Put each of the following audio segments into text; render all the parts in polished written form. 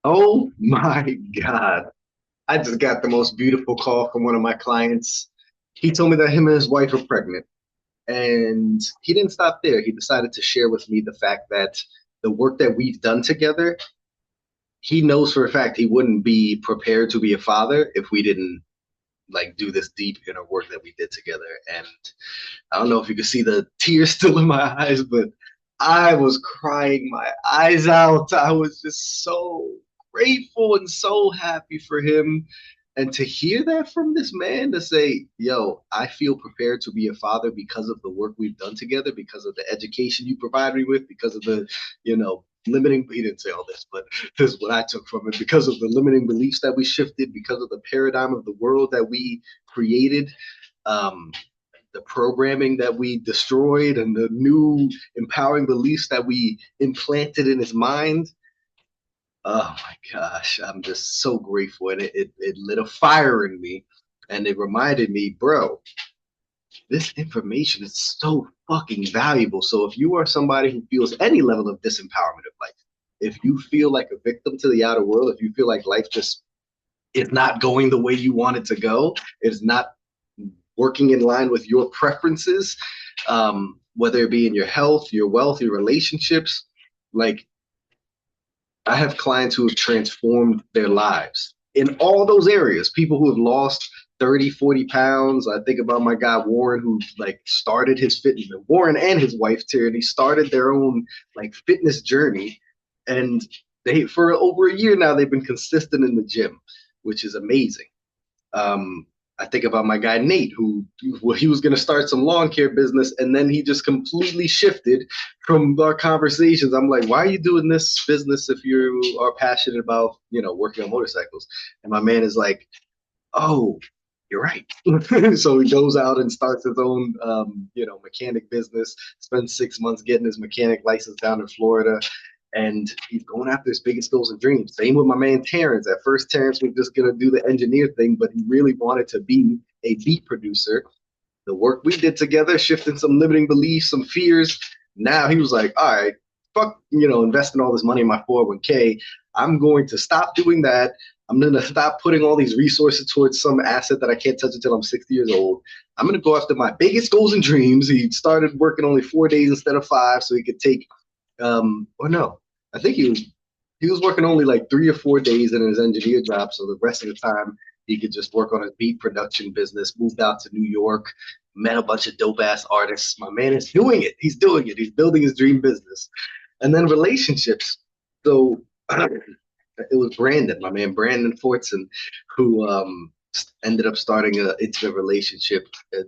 Oh my God. I just got the most beautiful call from one of my clients. He told me that him and his wife are pregnant. And he didn't stop there. He decided to share with me the fact that the work that we've done together, he knows for a fact he wouldn't be prepared to be a father if we didn't like do this deep inner work that we did together. And I don't know if you can see the tears still in my eyes, but I was crying my eyes out. I was just so grateful and so happy for him. And to hear that from this man to say, yo, I feel prepared to be a father because of the work we've done together, because of the education you provided me with, because of the, limiting, he didn't say all this, but this is what I took from it, because of the limiting beliefs that we shifted, because of the paradigm of the world that we created. Um, the programming that we destroyed and the new empowering beliefs that we implanted in his mind. Oh my gosh, I'm just so grateful. And it lit a fire in me. And it reminded me, bro, this information is so fucking valuable. So if you are somebody who feels any level of disempowerment of life, if you feel like a victim to the outer world, if you feel like life just is not going the way you want it to go, it's not working in line with your preferences, whether it be in your health, your wealth, your relationships. Like, I have clients who have transformed their lives in all those areas. People who have lost 30, 40 pounds. I think about my guy Warren, who like started his fitness. Warren and his wife Tierney started their own like fitness journey, and they for over a year now they've been consistent in the gym, which is amazing. Um, I think about my guy Nate, who well, he was going to start some lawn care business, and then he just completely shifted from our conversations. I'm like, why are you doing this business if you are passionate about, working on motorcycles? And my man is like, oh, you're right. So he goes out and starts his own, mechanic business. Spends 6 months getting his mechanic license down in Florida, and he's going after his biggest goals and dreams. Same with my man Terrence. At first, Terrence was just gonna do the engineer thing, but he really wanted to be a beat producer. The work we did together, shifting some limiting beliefs, some fears. Now he was like, all right, fuck, investing all this money in my 401k. I'm going to stop doing that. I'm going to stop putting all these resources towards some asset that I can't touch until I'm 60 years old. I'm going to go after my biggest goals and dreams. He started working only 4 days instead of five so he could take, or no, I think he was working only like 3 or 4 days in his engineer job. So the rest of the time he could just work on his beat production business, moved out to New York, met a bunch of dope ass artists. My man is doing it. He's doing it. He's building his dream business. And then relationships. So it was Brandon, my man Brandon Fortson, who ended up starting an intimate relationship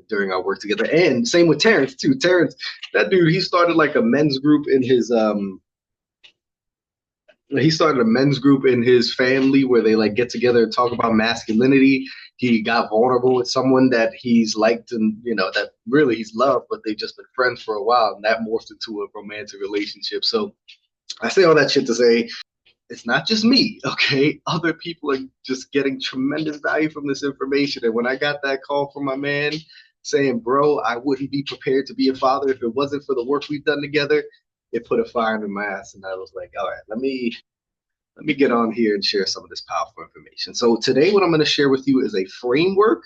during our work together. And same with Terrence too. Terrence, that dude, he started a men's group in his family where they like get together and talk about masculinity. He got vulnerable with someone that he's liked and that really he's loved, but they've just been friends for a while, and that morphed into a romantic relationship. So I say all that shit to say it's not just me, okay? Other people are just getting tremendous value from this information. And when I got that call from my man saying, bro, I wouldn't be prepared to be a father if it wasn't for the work we've done together, it put a fire in my ass. And I was like, all right, let me get on here and share some of this powerful information. So today what I'm going to share with you is a framework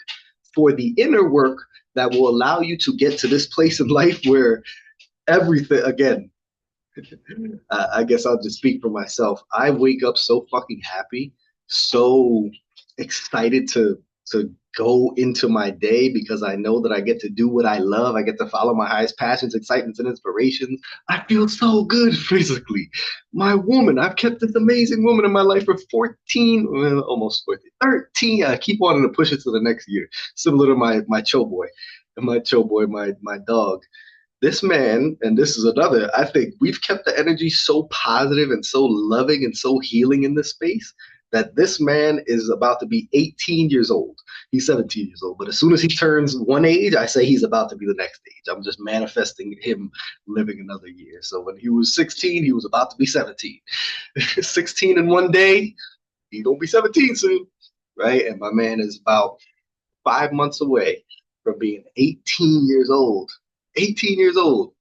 for the inner work that will allow you to get to this place in life where everything, again, I guess I'll just speak for myself. I wake up so fucking happy, so excited to go into my day because I know that I get to do what I love. I get to follow my highest passions, excitements, and inspirations. I feel so good physically. My woman, I've kept this amazing woman in my life for 14, well, almost 14, 13. I keep wanting to push it to the next year, similar to my cho boy, my dog. This man, and this is another, I think we've kept the energy so positive and so loving and so healing in this space that this man is about to be 18 years old. He's 17 years old, but as soon as he turns one age, I say he's about to be the next age. I'm just manifesting him living another year. So when he was 16, he was about to be 17. 16 in one day, he's going to be 17 soon, right? And my man is about 5 months away from being 18 years old. 18 years old.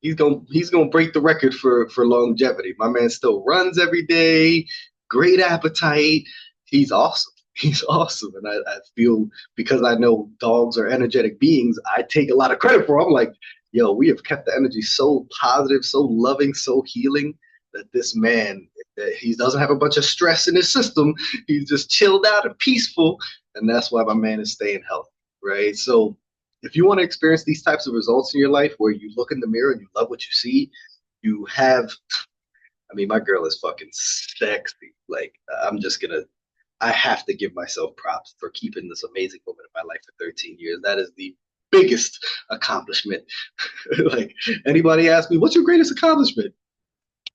He's gonna break the record for longevity. My man still runs every day, great appetite. He's awesome. He's awesome. And I feel because I know dogs are energetic beings, I take a lot of credit for him. I'm like, yo, we have kept the energy so positive, so loving, so healing that this man, that he doesn't have a bunch of stress in his system. He's just chilled out and peaceful. And that's why my man is staying healthy, right? So if you want to experience these types of results in your life where you look in the mirror and you love what you see, you have, I mean, my girl is fucking sexy. Like, I have to give myself props for keeping this amazing woman in my life for 13 years. That is the biggest accomplishment. Like, anybody ask me, what's your greatest accomplishment?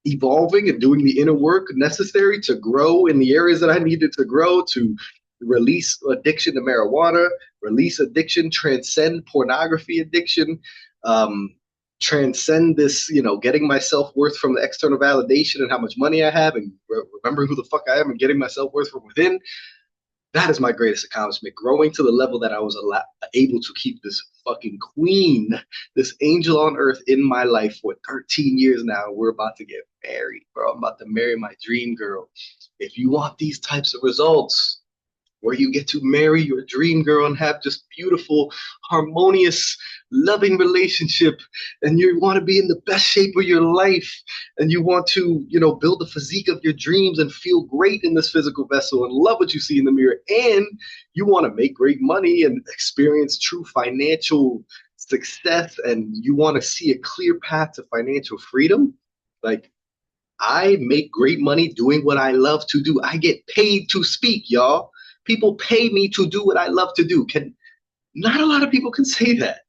Evolving and doing the inner work necessary to grow in the areas that I needed to grow, to release addiction to marijuana, release addiction, transcend pornography addiction, um, transcend this, getting my self worth from the external validation and how much money I have, and remembering who the fuck I am and getting my self worth from within. That is my greatest accomplishment. Growing to the level that I was able to keep this fucking queen, this angel on earth in my life for 13 years now. We're about to get married, bro. I'm about to marry my dream girl. If you want these types of results, where you get to marry your dream girl and have just beautiful, harmonious, loving relationship, and you want to be in the best shape of your life, and you want to, build the physique of your dreams and feel great in this physical vessel and love what you see in the mirror, and you want to make great money and experience true financial success, and you want to see a clear path to financial freedom, like, I make great money doing what I love to do. I get paid to speak, y'all. People pay me to do what I love to do. Can Not a lot of people can say that.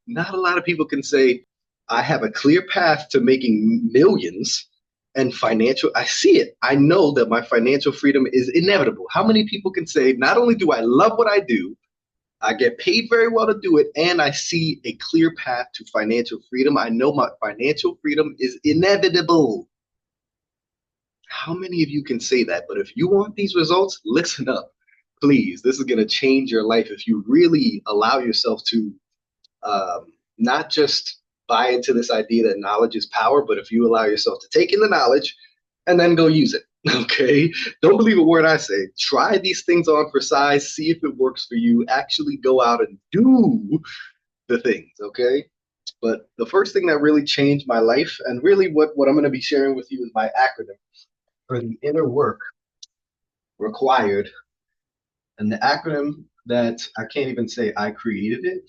Not a lot of people can say I have a clear path to making millions and financial. I see it. I know that my financial freedom is inevitable. How many people can say not only do I love what I do, I get paid very well to do it, and I see a clear path to financial freedom. I know my financial freedom is inevitable. How many of you can say that? But if you want these results, listen up. Please, this is going to change your life if you really allow yourself to not just buy into this idea that knowledge is power, but if you allow yourself to take in the knowledge and then go use it. Okay. Don't believe a word I say. Try these things on for size, see if it works for you. Actually go out and do the things. Okay. But the first thing that really changed my life, and really what I'm going to be sharing with you, is my acronym for the inner work required. And the acronym that I can't even say I created it,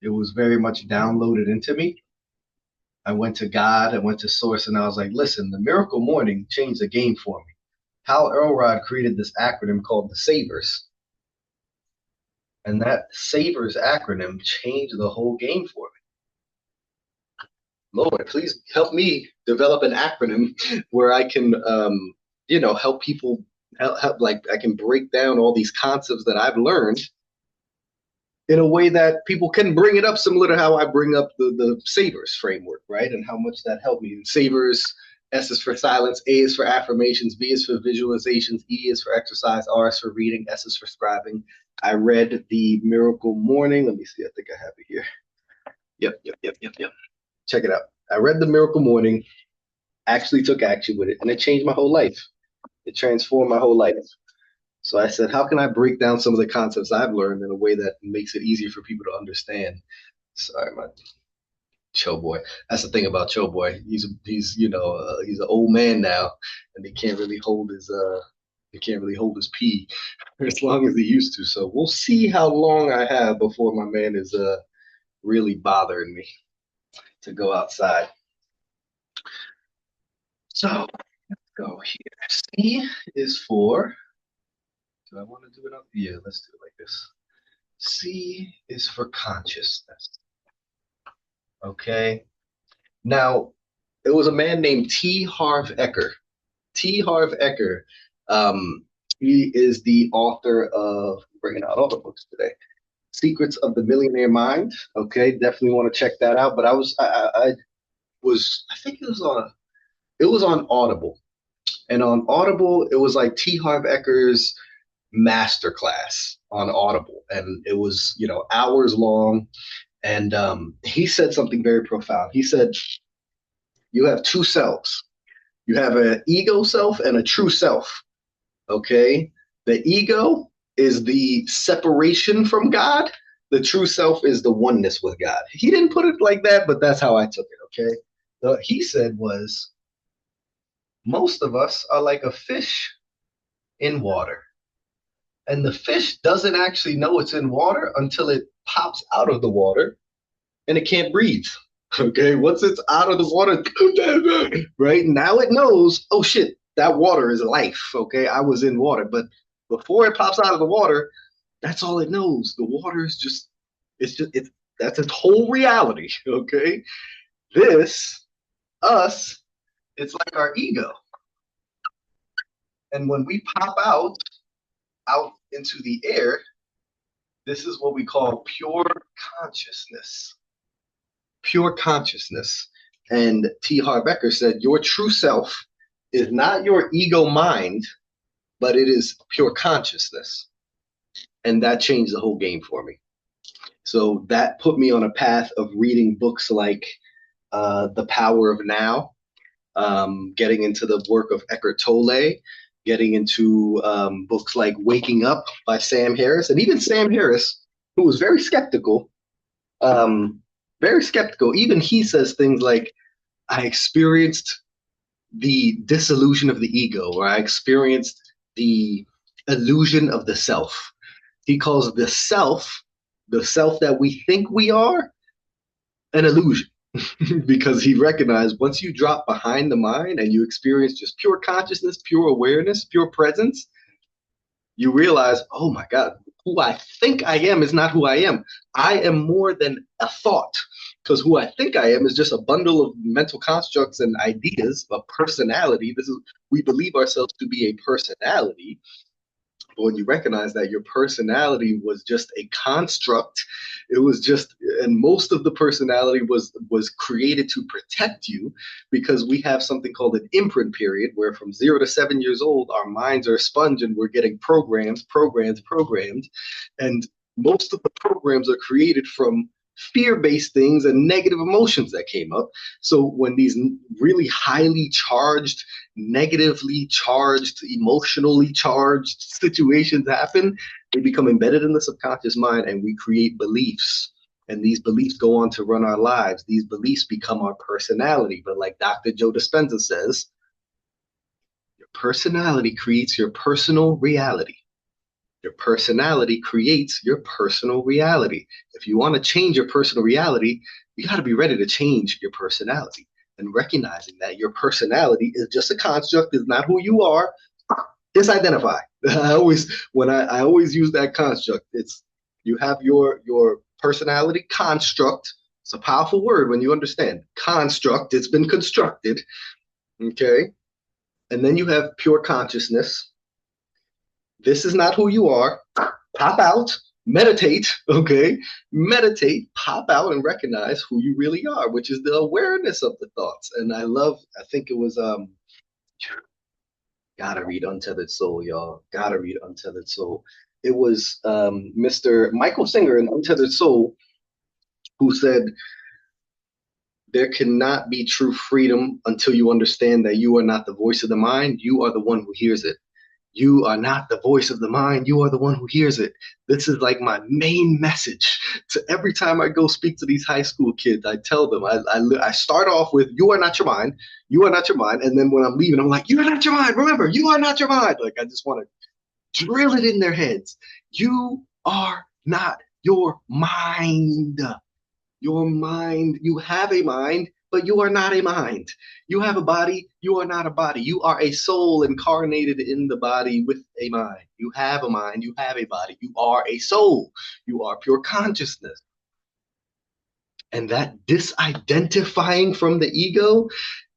it was very much downloaded into me. I went to God, I went to Source, and I was like, listen, the Miracle Morning changed the game for me. Hal Elrod created this acronym called the SAVERS. And that SAVERS acronym changed the whole game for me. Lord, please help me develop an acronym where I can, help people, like I can break down all these concepts that I've learned in a way that people can bring it up, similar to how I bring up the Savers framework, right? And how much that helped me. Savers, S is for silence, A is for affirmations, V is for visualizations, E is for exercise, R is for reading, S is for scribing. I read the Miracle Morning. Let me see. I think I have it here. Yep. Check it out. I read the Miracle Morning, actually took action with it, and it changed my whole life. It transformed my whole life. So I said, how can I break down some of the concepts I've learned in a way that makes it easier for people to understand? Sorry, my Cho boy. That's the thing about Cho boy. He's an old man now, and he can't really hold his pee as long as he used to. So we'll see how long I have before my man is really bothering me to go outside. So let's go here. C is for. Do I want to do it up? Yeah, let's do it like this. C is for consciousness. Okay. Now, it was a man named T. Harv Eker. T. Harv Eker. He is the author of, bringing out all the books today. Secrets of the Millionaire Mind. Okay, definitely want to check that out. But I think it was on Audible, and on Audible it was like T. Harv Eker's masterclass on Audible, and it was hours long. And he said something very profound. He said, "You have two selves. You have an ego self and a true self. Okay. The ego is the separation from God. The true self is the oneness with God. He didn't put it like that, but that's how I took it. Okay. What he said was most of us are like a fish in water. And the fish doesn't actually know it's in water until it pops out of the water and it can't breathe. Okay, once it's out of the water, right now it knows, oh shit, that water is life. Okay, I was in water, but before it pops out of the water, that's all it knows. The water is just, it's that's its whole reality. Okay, this us, it's like our ego, and when we pop out into the air, this is what we call pure consciousness. Pure consciousness. And T. Harv Eker said, your true self is not your ego mind, but it is pure consciousness. And that changed the whole game for me. So that put me on a path of reading books like The Power of Now, getting into the work of Eckhart Tolle, getting into books like Waking Up by Sam Harris, and even Sam Harris, who was um, very skeptical. Even he says things like, I experienced the disillusion of the ego, or I experienced the illusion of the self. He calls the self that we think we are, an illusion. Because he recognized once you drop behind the mind and you experience just pure consciousness, pure awareness, pure presence, you realize, oh my God, who I think I am is not who I am. I am more than a thought, because who I think I am is just a bundle of mental constructs and ideas, a personality. This is, we believe ourselves to be a personality, but when you recognize that your personality was just a construct, it was just, and most of the personality was created to protect you, because we have something called an imprint period where from 0 to 7 years old our minds are a sponge and we're getting programmed, and most of the programs are created from fear-based things and negative emotions that came up. So when these really highly charged, negatively charged, emotionally charged situations happen, they become embedded in the subconscious mind and we create beliefs. And these beliefs go on to run our lives. These beliefs become our personality. But like Dr. Joe Dispenza says, your personality creates your personal reality. Your personality creates your personal reality. If you want to change your personal reality, you got to be ready to change your personality, and recognizing that your personality is just a construct, is not who you are. Disidentify. I always use that construct. It's, you have your personality construct. It's a powerful word when you understand construct. It's been constructed. Okay, and then you have pure consciousness. This is not who you are. Pop out, meditate, okay? Meditate, pop out, and recognize who you really are, which is the awareness of the thoughts. And I think it was, gotta read Untethered Soul, y'all. Gotta read Untethered Soul. It was Mr. Michael Singer in Untethered Soul who said, there cannot be true freedom until you understand that you are not the voice of the mind, you are the one who hears it. You are not the voice of the mind. You are the one who hears it. This is like my main message. So every time I go speak to these high school kids, I tell them, I start off with, you are not your mind. You are not your mind. And then when I'm leaving, I'm like, you are not your mind. Remember, you are not your mind. Like, I just want to drill it in their heads. You are not your mind. Your mind, you have a mind, but you are not a mind. You have a body, you are not a body. You are a soul incarnated in the body with a mind. You have a mind, you have a body. You are a soul. You are pure consciousness. And that disidentifying from the ego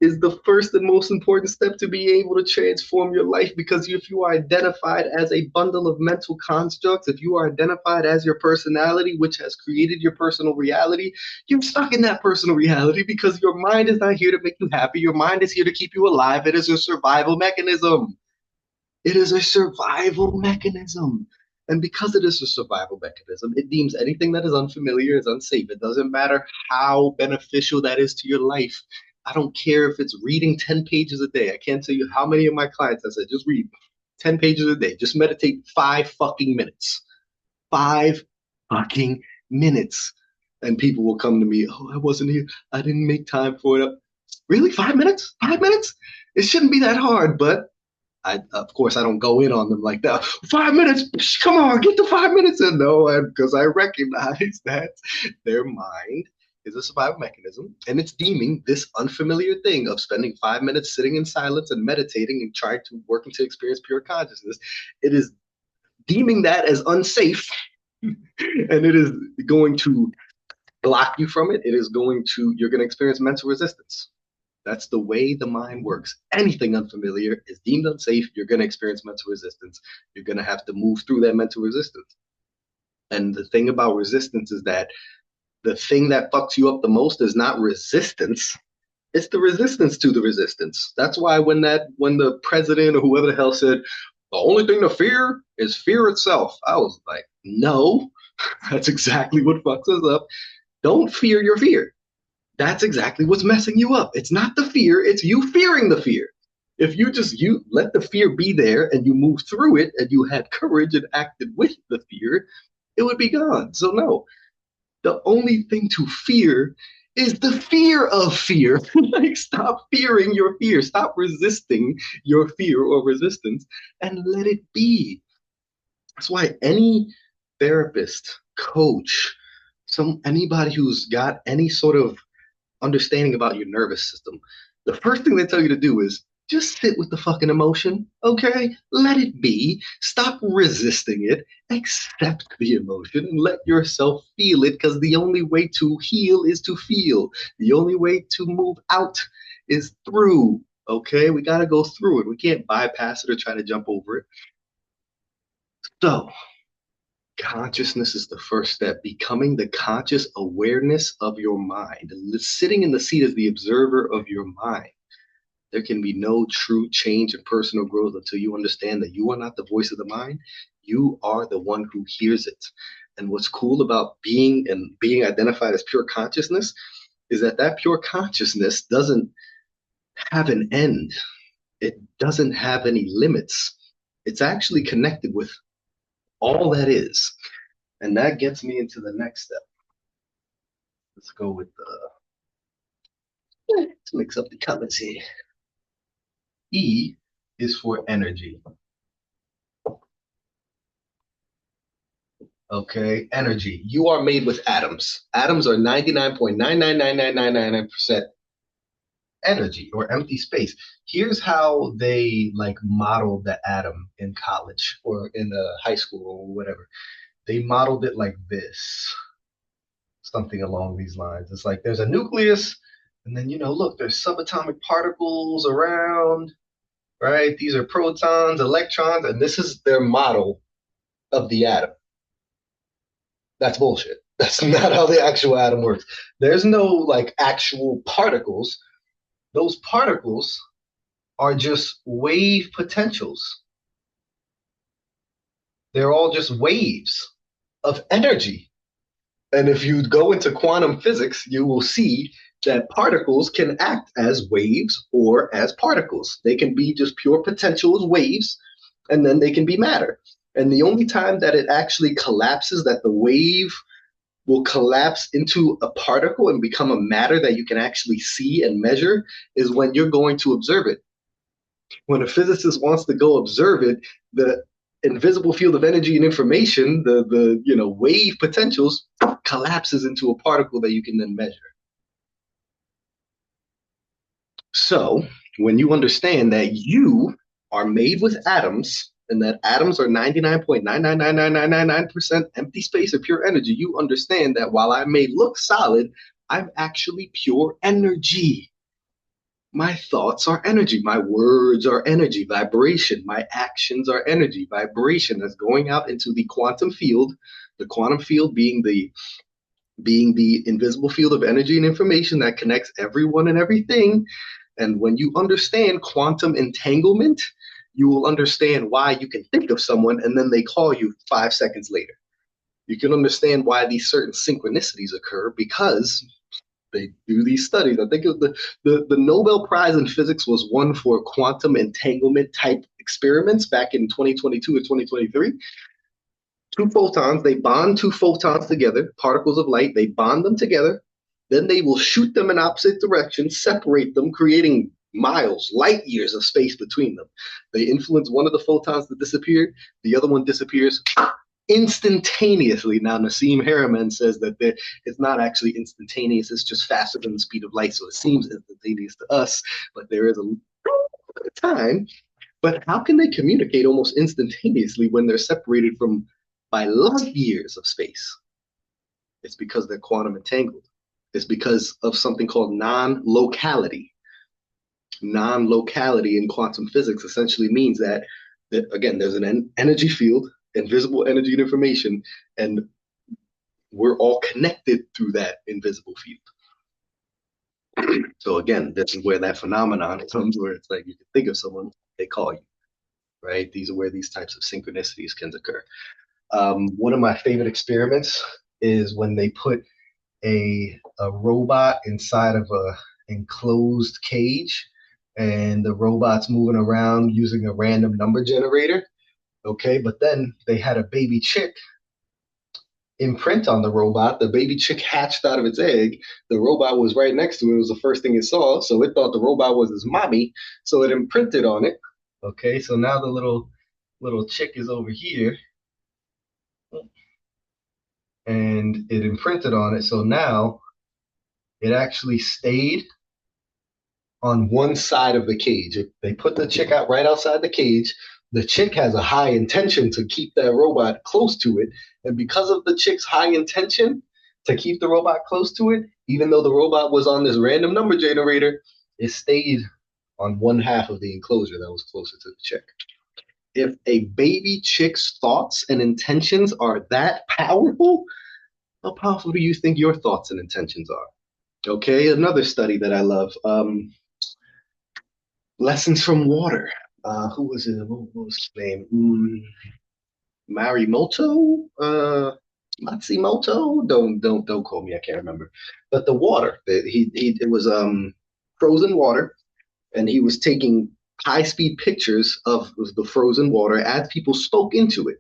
is the first and most important step to be able to transform your life. Because if you are identified as a bundle of mental constructs, if you are identified as your personality, which has created your personal reality, you're stuck in that personal reality because your mind is not here to make you happy. Your mind is here to keep you alive. It is a survival mechanism. It is a survival mechanism. And because it is a survival mechanism, it deems anything that is unfamiliar as unsafe. It doesn't matter how beneficial that is to your life. I don't care if it's reading 10 pages a day. I can't tell you how many of my clients I said, just read. 10 pages a day. Just meditate 5 fucking minutes. 5 fucking minutes. And people will come to me, oh, I wasn't here. I didn't make time for it. Really? 5 minutes? 5 minutes? It shouldn't be that hard, but of course, I don't go in on them like that. 5 minutes, come on, get the 5 minutes in. No, because I recognize that their mind is a survival mechanism, and it's deeming this unfamiliar thing of spending 5 minutes sitting in silence and meditating and trying to working to experience pure consciousness. It is deeming that as unsafe, and it is going to block you from it. It is going to you're going to experience mental resistance. That's the way the mind works. Anything unfamiliar is deemed unsafe. You're going to experience mental resistance. You're going to have to move through that mental resistance. And the thing about resistance is that the thing that fucks you up the most is not resistance. It's the resistance to the resistance. That's why when the president or whoever the hell said, the only thing to fear is fear itself, I was like, no, that's exactly what fucks us up. Don't fear your fear. That's exactly what's messing you up. It's not the fear, it's you fearing the fear. If you let the fear be there and you move through it and you had courage and acted with the fear, it would be gone. So no, the only thing to fear is the fear of fear. Like stop fearing your fear. Stop resisting your fear or resistance and let it be. That's why any therapist, coach, anybody who's got any sort of understanding about your nervous system, the first thing they tell you to do is just sit with the fucking emotion, okay? Let it be. Stop resisting it. Accept the emotion and let yourself feel it because the only way to heal is to feel. The only way to move out is through, okay? We got to go through it. We can't bypass it or try to jump over it. So, consciousness is the first step, becoming the conscious awareness of your mind, sitting in the seat as the observer of your mind. There can be no true change in personal growth until you understand that you are not the voice of the mind. You are the one who hears it. And what's cool about being identified as pure consciousness is that that pure consciousness doesn't have an end. It doesn't have any limits. It's actually connected with all that is. And that gets me into the next step. Let's go with let's mix up the colors here. E is for energy. Okay, energy. You are made with atoms. Atoms are 99.9999999% energy or empty space. Here's how they like modeled the atom in college or in high school or whatever. They modeled it like this, something along these lines. It's like there's a nucleus, and then look, there's subatomic particles around, right? These are protons, electrons, and this is their model of the atom. That's bullshit. That's not how the actual atom works. There's no like actual particles. Those particles are just wave potentials. They're all just waves of energy. And if you go into quantum physics, you will see that particles can act as waves or as particles. They can be just pure potential as waves, and then they can be matter. And the only time that it actually collapses, that the wave will collapse into a particle and become a matter that you can actually see and measure, is when you're going to observe it. When a physicist wants to go observe it, the invisible field of energy and information, the wave potentials, collapses into a particle that you can then measure. So when you understand that you are made with atoms and that atoms are 99.9999999% empty space of pure energy, you understand that while I may look solid, I'm actually pure energy. My thoughts are energy. My words are energy, vibration. My actions are energy, vibration that's going out into the quantum field. The quantum field being the invisible field of energy and information that connects everyone and everything. And when you understand quantum entanglement, you will understand why you can think of someone and then they call you 5 seconds later. You can understand why these certain synchronicities occur because they do these studies. I think the Nobel Prize in physics was won for quantum entanglement type experiments back in 2022 or 2023. Two photons, they bond two photons together, particles of light, they bond them together. Then they will shoot them in opposite directions, separate them, creating miles, light years of space between them. They influence one of the photons to disappear, the other one disappears instantaneously. Now, Nassim Harriman says that it's not actually instantaneous, it's just faster than the speed of light. So it seems instantaneous to us, but there is a time. But how can they communicate almost instantaneously when they're separated from by light years of space? It's because they're quantum entangled. It's because of something called non-locality. Non-locality in quantum physics essentially means that again, there's an energy field, invisible energy and information, and we're all connected through that invisible field. So again, this is where that phenomenon comes, where it's like you can think of someone, they call you, right? These are where these types of synchronicities can occur. One of my favorite experiments is when they put a robot inside of a enclosed cage, and the robot's moving around using a random number generator. Okay, but then they had a baby chick imprint on the robot. The baby chick hatched out of its egg. The robot was right next to it. It was the first thing it saw. So it thought the robot was his mommy. So it imprinted on it. Okay, so now the little chick is over here and it imprinted on it. So now it actually stayed on one side of the cage. If they put the chick out right outside the cage, the chick has a high intention to keep that robot close to it. And because of the chick's high intention to keep the robot close to it, even though the robot was on this random number generator, it stayed on one half of the enclosure that was closer to the chick. If a baby chick's thoughts and intentions are that powerful, how powerful do you think your thoughts and intentions are? Okay, another study that I love. Lessons from Water. Who was it? What was his name? Marimoto? Matsumoto? Don't quote me. I can't remember. But the water. It was frozen water, and he was taking high speed pictures of the frozen water as people spoke into it.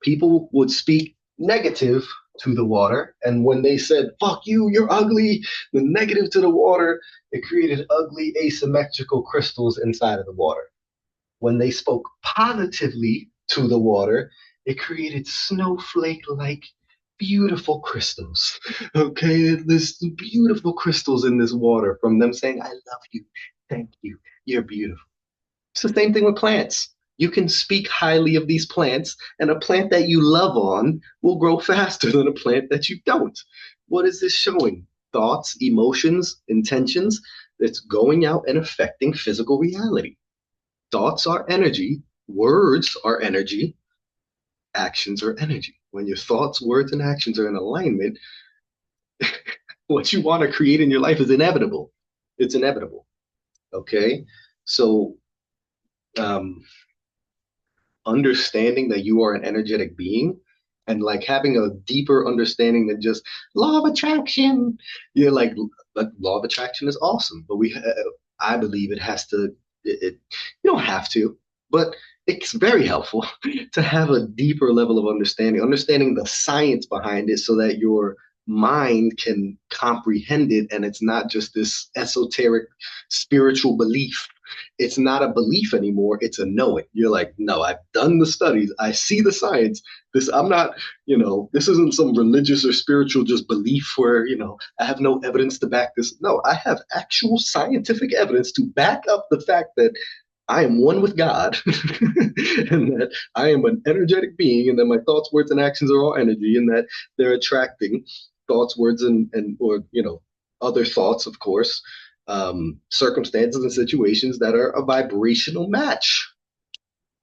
People would speak negative to the water, and when they said "fuck you, you're ugly," the negative to the water, it created ugly asymmetrical crystals inside of the water. When they spoke positively to the water, it created snowflake-like beautiful crystals. Okay, there's beautiful crystals in this water from them saying, "I love you, thank you, you're beautiful." It's the same thing with plants. You can speak highly of these plants, and a plant that you love on will grow faster than a plant that you don't. What is this showing? Thoughts, emotions, intentions that's going out and affecting physical reality. Thoughts are energy, words are energy, actions are energy. When your thoughts, words, and actions are in alignment, what you want to create in your life is inevitable. It's inevitable. Okay. So, um, understanding that you are an energetic being and like having a deeper understanding than just law of attraction. You're like law of attraction is awesome, but I believe it has to, you don't have to, but it's very helpful to have a deeper level of understanding the science behind it so that your mind can comprehend it and it's not just this esoteric spiritual belief. It's not a belief anymore, it's a knowing. You're like, no, I've done the studies, I see the science. This I'm not, this isn't some religious or spiritual just belief where, I have no evidence to back this. No, I have actual scientific evidence to back up the fact that I am one with God and that I am an energetic being and that my thoughts, words, and actions are all energy and that they're attracting thoughts, words, and or other thoughts, of course, circumstances and situations that are a vibrational match.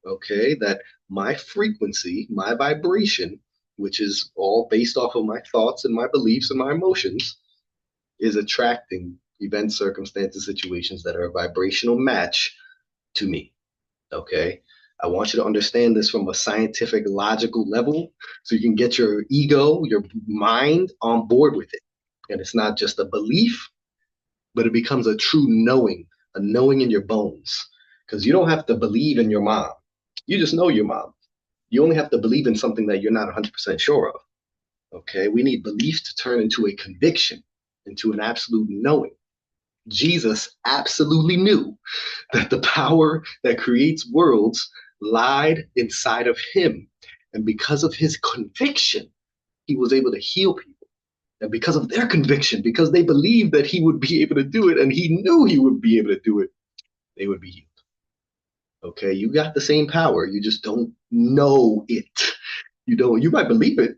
Okay, that my frequency, my vibration, which is all based off of my thoughts and my beliefs and my emotions, is attracting events, circumstances, situations that are a vibrational match to me. Okay. I want you to understand this from a scientific, logical level so you can get your ego, your mind on board with it. And it's not just a belief, but it becomes a true knowing, a knowing in your bones. because you don't have to believe in your mom. You just know your mom. You only have to believe in something that you're not 100% sure of. Okay. We need belief to turn into a conviction, into an absolute knowing. Jesus absolutely knew that the power that creates worlds lied inside of him. And because of his conviction, he was able to heal people. And because of their conviction, because they believed that he would be able to do it and he knew he would be able to do it, they would be healed. Okay, you got the same power. You just don't know it. You might believe it,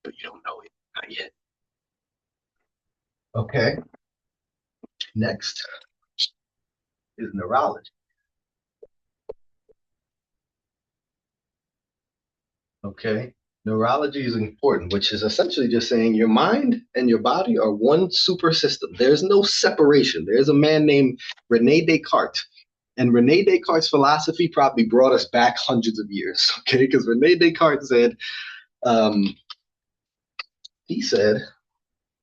but you don't know it. Not yet. Okay, next is neurology. Okay, neurology is important, which is essentially just saying your mind and your body are one super system. There's no separation. There's a man named Rene Descartes. And Rene Descartes' philosophy probably brought us back hundreds of years, okay? Because Rene Descartes said, um, he said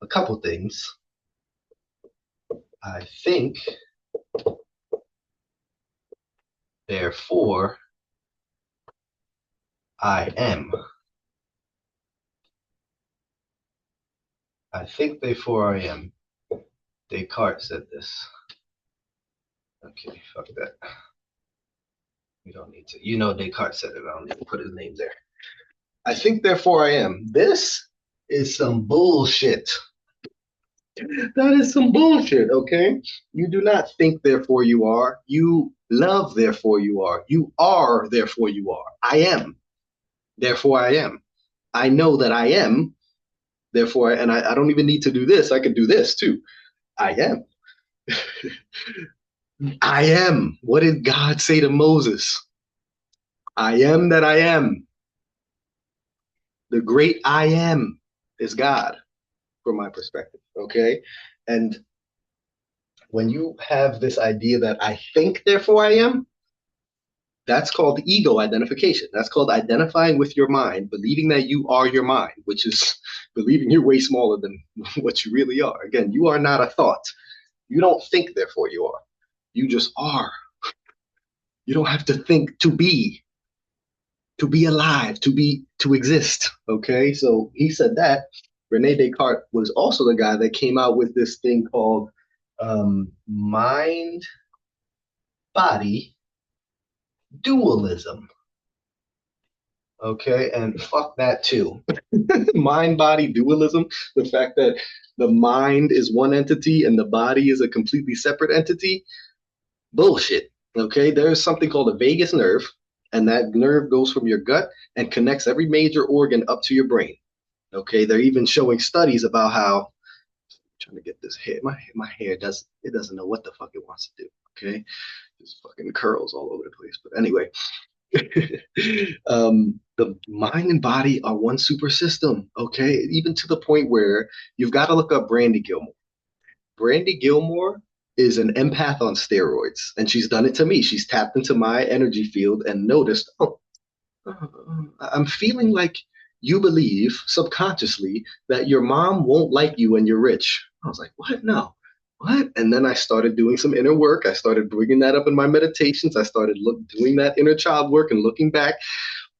a couple things. I think, therefore, I am. I think, therefore, I am. Descartes said this. Okay, fuck that. We don't need to. You know, Descartes said it. I don't need to put his name there. I think, therefore, I am. This is some bullshit. That is some bullshit, okay? You do not think, therefore, you are. You love, therefore, you are. You are, therefore, you are. I am, therefore, I am. I know that I am, therefore, and I don't even need to do this. I could do this too. I am. I am. What did God say to Moses? I am that I am. The great I am is God, from my perspective, okay? And when you have this idea that I think, therefore I am, that's called ego identification. That's called identifying with your mind, believing that you are your mind, which is believing you're way smaller than what you really are. Again, you are not a thought. You don't think, therefore you are. You just are. You don't have to think to be alive, to exist. Okay, so he said that. Rene Descartes was also the guy that came out with this thing called mind body dualism. Okay, and fuck that too. Mind body dualism, the fact that the mind is one entity and the body is a completely separate entity, bullshit. Okay, there's something called a vagus nerve, and that nerve goes from your gut and connects every major organ up to your brain. Okay, they're even showing studies about how I'm trying to get this hair. My hair doesn't know what the fuck it wants to do. Okay, just fucking curls all over the place. But anyway, the mind and body are one super system. Okay, even to the point where you've got to look up Brandy Gilmore. Brandy Gilmore is an empath on steroids, and she's done it to me. She's tapped into my energy field and noticed, oh, I'm feeling like you believe subconsciously that your mom won't like you when you're rich. I was like, what? No. What? And then I started doing some inner work. I started bringing that up in my meditations. I started doing that inner child work and looking back.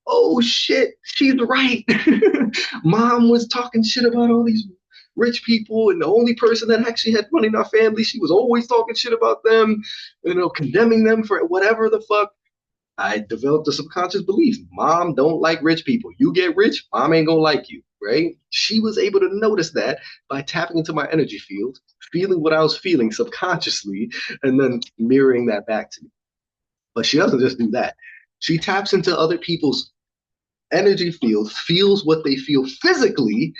Oh shit, she's right. Mom was talking shit about all these rich people, and the only person that actually had money in our family, she was always talking shit about them, condemning them for whatever the fuck. I developed a subconscious belief. Mom don't like rich people. You get rich, mom ain't gonna like you, right? She was able to notice that by tapping into my energy field, feeling what I was feeling subconsciously, and then mirroring that back to me. But she doesn't just do that. She taps into other people's energy field, feels what they feel physically,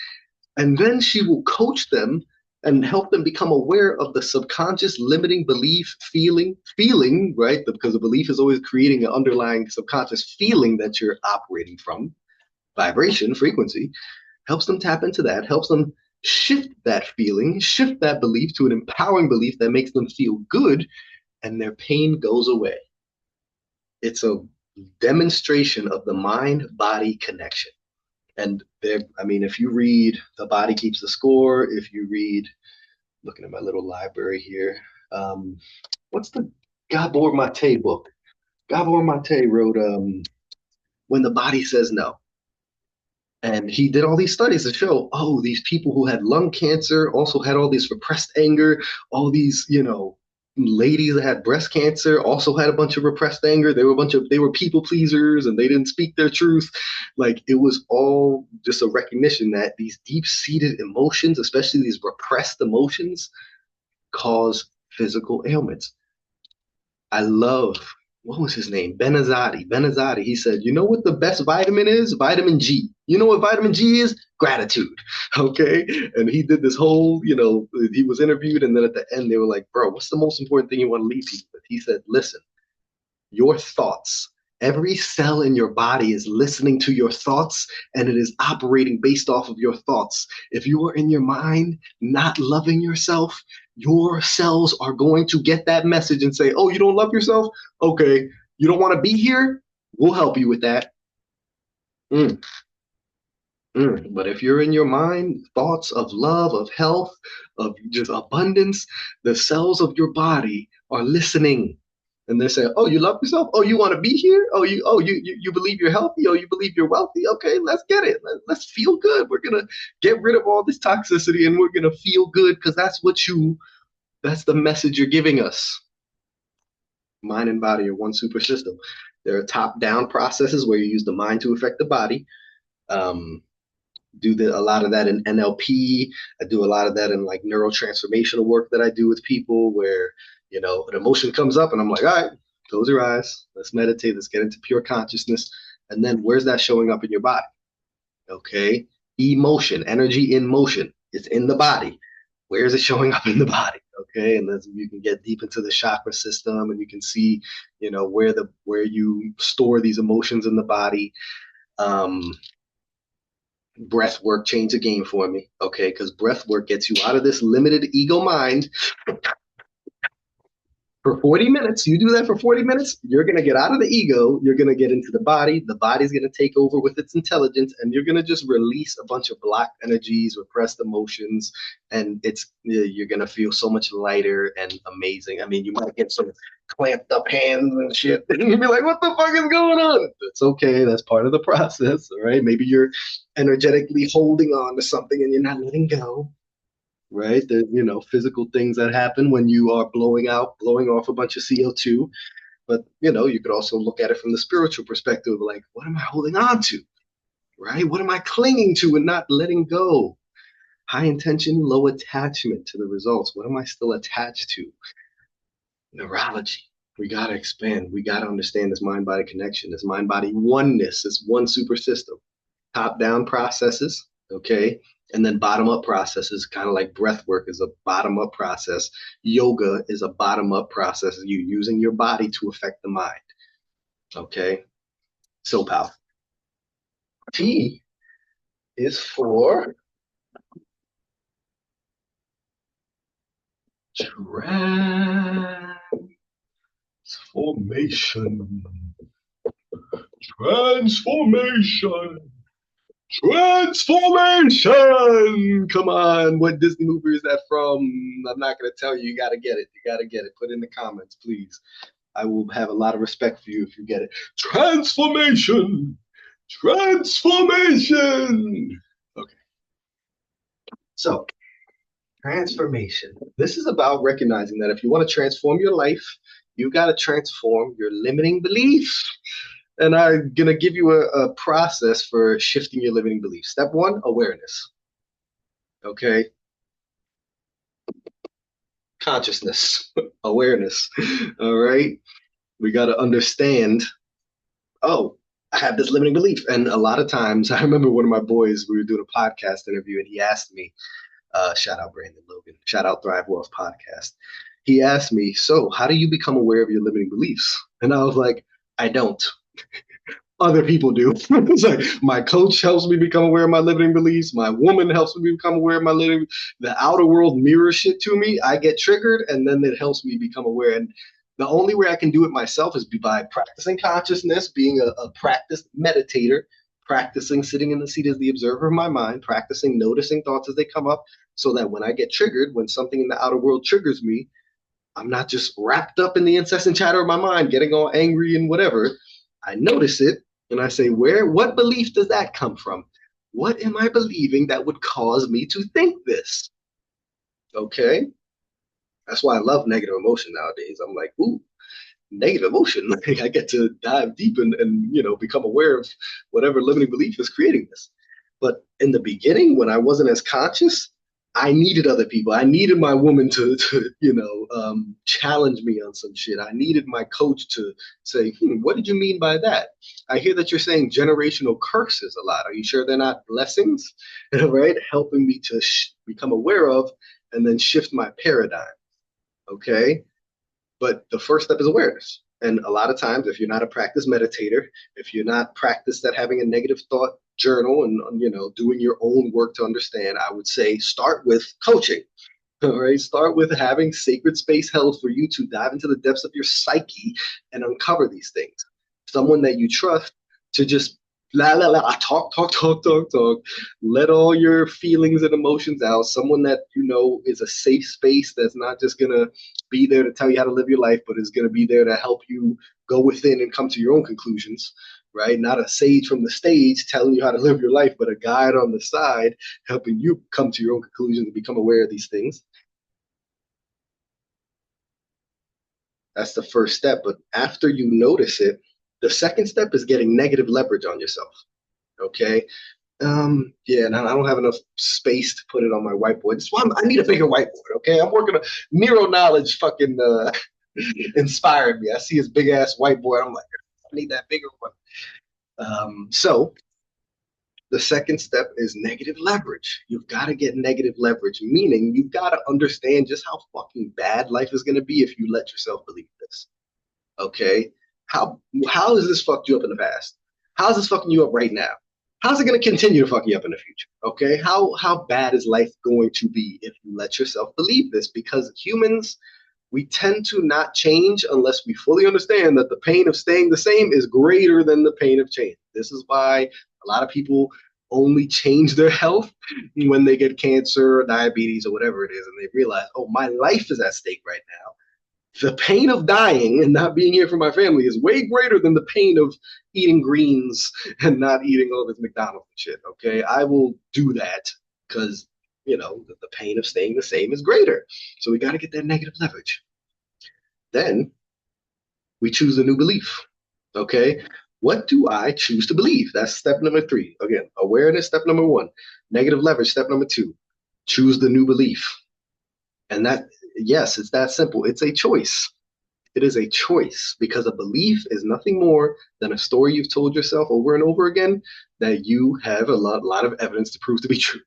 and then she will coach them and help them become aware of the subconscious limiting belief feeling, right? Because the belief is always creating an underlying subconscious feeling that you're operating from, vibration, frequency, helps them tap into that, helps them shift that feeling, shift that belief to an empowering belief that makes them feel good, and their pain goes away. It's a demonstration of the mind body connection. And there, I mean, if you read The Body Keeps the Score, if you read, looking at my little library here, what's the Gabor Mate book. Gabor Mate wrote When the Body Says No. And he did all these studies to show, oh, these people who had lung cancer also had all this repressed anger, all these, ladies that had breast cancer also had a bunch of repressed anger. They were people pleasers and they didn't speak their truth. Like it was all just a recognition that these deep-seated emotions, especially these repressed emotions, cause physical ailments. I love, what was his name? Benazati. Benazati. He said, you know what the best vitamin is? Vitamin G. You know what vitamin G is? Gratitude. Okay. And he did this whole, he was interviewed. And then at the end, they were like, bro, what's the most important thing you want to leave people with? He said, listen, your thoughts. Every cell in your body is listening to your thoughts and it is operating based off of your thoughts. If you are in your mind not loving yourself, your cells are going to get that message and say, oh, you don't love yourself? Okay, you don't want to be here? We'll help you with that. Mm. But if you're in your mind, thoughts of love, of health, of just abundance, the cells of your body are listening. And they're saying, "Oh, you love yourself? Oh, you want to be here? Oh, you believe you're healthy? Oh, you believe you're wealthy? Okay, let's get it. Let's feel good. We're gonna get rid of all this toxicity, and we're gonna feel good because that's the message you're giving us. Mind and body are one super system. There are top-down processes where you use the mind to affect the body. Um, a lot of that in NLP. I do a lot of that in like neurotransformational work that I do with people where, an emotion comes up and I'm like, all right, close your eyes. Let's meditate. Let's get into pure consciousness. And then where's that showing up in your body? Okay. Emotion, energy in motion. It's in the body. Where is it showing up in the body? Okay. And then you can get deep into the chakra system and you can see, where you store these emotions in the body. Um, Breath work changed the game for me. Okay, because breath work gets you out of this limited ego mind for 40 minutes. You do that for 40 minutes, you're going to get out of the ego. You're going to get into the body. The body's going to take over with its intelligence, and you're going to just release a bunch of blocked energies, repressed emotions, and you're going to feel so much lighter and amazing. I mean, you might get some clamped up hands and shit. And you'll be like, what the fuck is going on? It's okay. That's part of the process. All right. Maybe you're energetically holding on to something and you're not letting go, right? There's, physical things that happen when you are blowing off a bunch of CO2. But, you could also look at it from the spiritual perspective, like, what am I holding on to, right? What am I clinging to and not letting go? High intention, low attachment to the results. What am I still attached to? Neurology. We got to expand. We got to understand this mind body connection, this mind body oneness, this one super system. Top down processes, okay? And then bottom up processes, kind of like breath work is a bottom up process. Yoga is a bottom up process. You using your body to affect the mind, okay? So powerful. T is for transformation. Transformation. Transformation. Come on, what Disney movie is that from? I'm not gonna tell you. You gotta get it. You gotta get it. Put it in the comments, please. I will have a lot of respect for you if you get it. Transformation. Transformation. Okay. So, transformation. This is about recognizing that if you want to transform your life, you got to transform your limiting belief. And I'm going to give you a process for shifting your limiting beliefs. Step one, awareness. Okay. Consciousness, awareness. All right. We got to understand, oh, I have this limiting belief. And a lot of times, I remember one of my boys, we were doing a podcast interview, and he asked me, shout out Brandon Logan, shout out Thrive Wealth Podcast. He asked me, so how do you become aware of your limiting beliefs? And I was like, I don't. Other people do. It's like my coach helps me become aware of my limiting beliefs. My woman helps me become aware of my limiting. The outer world mirrors shit to me. I get triggered, and then it helps me become aware. And the only way I can do it myself is by practicing consciousness, being a practiced meditator, practicing sitting in the seat as the observer of my mind, practicing noticing thoughts as they come up, so that when I get triggered, when something in the outer world triggers me, I'm not just wrapped up in the incessant chatter of my mind, getting all angry and whatever. I notice it and I say, what belief does that come from? What am I believing that would cause me to think this? Okay. That's why I love negative emotion nowadays. I'm like, ooh, negative emotion. Like I get to dive deep and become aware of whatever limiting belief is creating this. But in the beginning, when I wasn't as conscious, I needed other people. I needed my woman to challenge me on some shit. I needed my coach to say, what did you mean by that? I hear that you're saying generational curses a lot. Are you sure they're not blessings? Right? Helping me to become aware of and then shift my paradigm. Okay. But the first step is awareness. And a lot of times, if you're not a practice meditator, if you're not practiced at having a negative thought journal and doing your own work to understand, I would say start with coaching. All right, start with having sacred space held for you to dive into the depths of your psyche and uncover these things. Someone that you trust to just la la la talk, talk, talk, talk, talk. Let all your feelings and emotions out. Someone that is a safe space that's not just gonna be there to tell you how to live your life, but is gonna be there to help you go within and come to your own conclusions. Right? Not a sage from the stage telling you how to live your life, but a guide on the side helping you come to your own conclusions and become aware of these things. That's the first step. But after you notice it, the second step is getting negative leverage on yourself. Okay. Yeah, and I don't have enough space to put it on my whiteboard. That's why I need a bigger whiteboard. Okay. I'm working on Nero knowledge fucking inspired me. I see his big ass whiteboard. I'm like, I need that bigger one. So the second step is negative leverage. You've got to get negative leverage, meaning you've got to understand just how fucking bad life is going to be if you let yourself believe this. Okay, how has this fucked you up in the past? How's this fucking you up right now? How's it going to continue to fuck you up in the future? Okay, how bad is life going to be if you let yourself believe this? Because humans, we tend to not change unless we fully understand that the pain of staying the same is greater than the pain of change. This is why a lot of people only change their health when they get cancer or diabetes or whatever it is, and they realize, oh, my life is at stake right now. The pain of dying and not being here for my family is way greater than the pain of eating greens and not eating all this McDonald's and shit. Okay, I will do that because the pain of staying the same is greater. So we got to get that negative leverage. Then we choose a new belief. Okay, what do I choose to believe? That's step number three. Again, awareness, step number one. Negative leverage, step number two. Choose the new belief. And that, yes, it's that simple. It's a choice. It is a choice because a belief is nothing more than a story you've told yourself over and over again that you have a lot of evidence to prove to be true.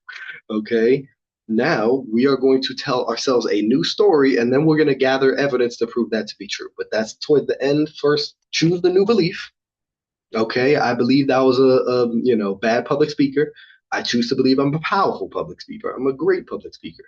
Okay. Now we are going to tell ourselves a new story and then we're going to gather evidence to prove that to be true. But that's toward the end. First, choose the new belief. Okay. I believe that was a bad public speaker. I choose to believe I'm a powerful public speaker. I'm a great public speaker,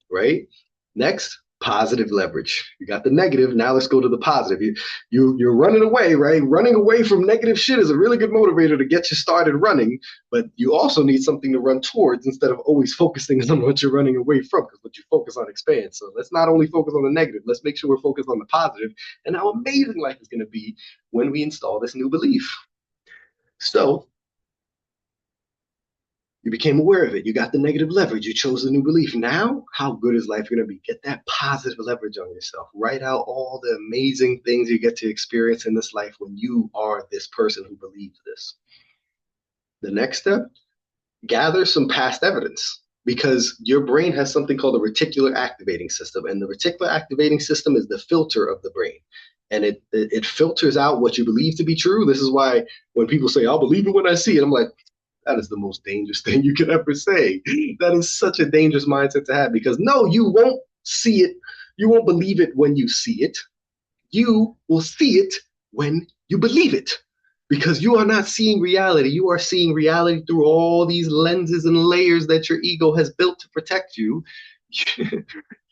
right? Next, positive leverage. You got the negative. Now let's go to the positive. You're running away, right? Running away from negative shit is a really good motivator to get you started running, but you also need something to run towards instead of always focusing on what you're running away from, because what you focus on expands. So let's not only focus on the negative, let's make sure we're focused on the positive and how amazing life is going to be when we install this new belief. So you became aware of it. You got the negative leverage. You chose the new belief. Now, how good is life going to be? Get that positive leverage on yourself. Write out all the amazing things you get to experience in this life when you are this person who believes this. The next step, gather some past evidence because your brain has something called the reticular activating system. And the reticular activating system is the filter of the brain. And it filters out what you believe to be true. This is why when people say, I'll believe it when I see it, I'm like, that is the most dangerous thing you could ever say. That is such a dangerous mindset to have because no, you won't see it. You won't believe it when you see it. You will see it when you believe it because you are not seeing reality. You are seeing reality through all these lenses and layers that your ego has built to protect you.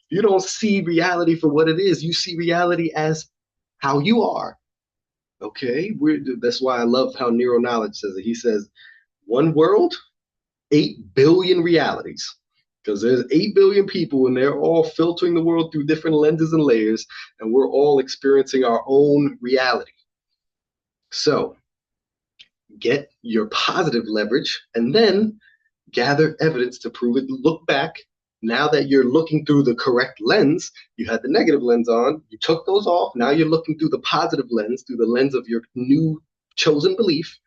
You don't see reality for what it is. You see reality as how you are. Okay, that's why I love how Neuro Knowledge says it. He says, one world, 8 billion realities. because there's 8 billion people and they're all filtering the world through different lenses and layers, and we're all experiencing our own reality. So get your positive leverage and then gather evidence to prove it. Look back. Now that you're looking through the correct lens, you had the negative lens on, you took those off. Now you're looking through the positive lens, through the lens of your new chosen belief.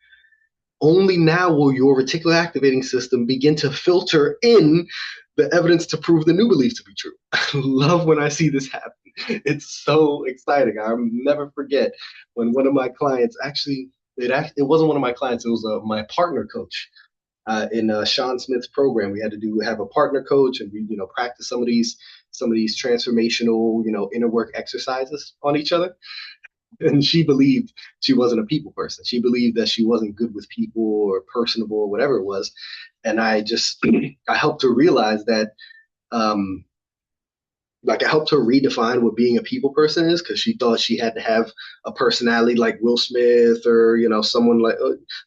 Only now will your reticular activating system begin to filter in the evidence to prove the new belief to be true. I love when I see this happen. It's so exciting. I'll never forget when one of my clients actually, it wasn't one of my clients, it was my partner coach in Sean Smith's program. We had to have a partner coach, and we practice some of these transformational inner work exercises on each other. And she believed she wasn't a people person. She believed that she wasn't good with people or personable or whatever it was. And I just I helped her realize that um, like I helped her redefine what being a people person is, because she thought she had to have a personality like Will Smith or someone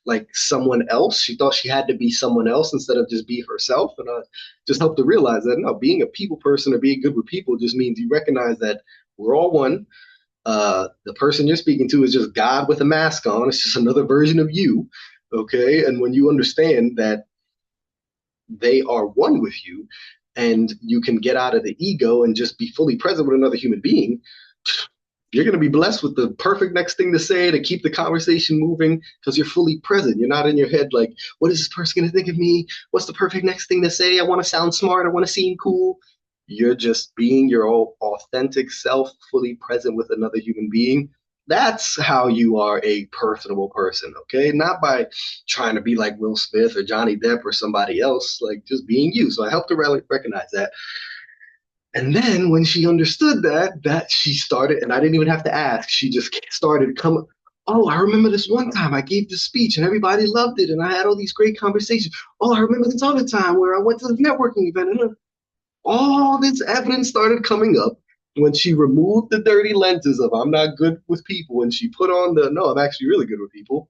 like someone else. She thought she had to be someone else instead of just be herself. And I just helped her realize that no, being a people person or being good with people just means you recognize that we're all one. The person you're speaking to is just God with a mask on. It's just another version of you. Okay. And when you understand that they are one with you, and you can get out of the ego and just be fully present with another human being, you're going to be blessed with the perfect next thing to say to keep the conversation moving, because you're fully present. You're not in your head like, what is this person going to think of me? What's the perfect next thing to say? I want to sound smart. I want to seem cool. You're just being your own authentic self, fully present with another human being. That's how you are a personable person, okay? Not by trying to be like Will Smith or Johnny Depp or somebody else, like just being you. So I helped her recognize that. And then when she understood that she started, and I didn't even have to ask, she just started coming. Oh, I remember this one time I gave this speech and everybody loved it, and I had all these great conversations. Oh, I remember this other time where I went to this networking event, and all this evidence started coming up when she removed the dirty lenses of I'm not good with people and she put on the no, I'm actually really good with people.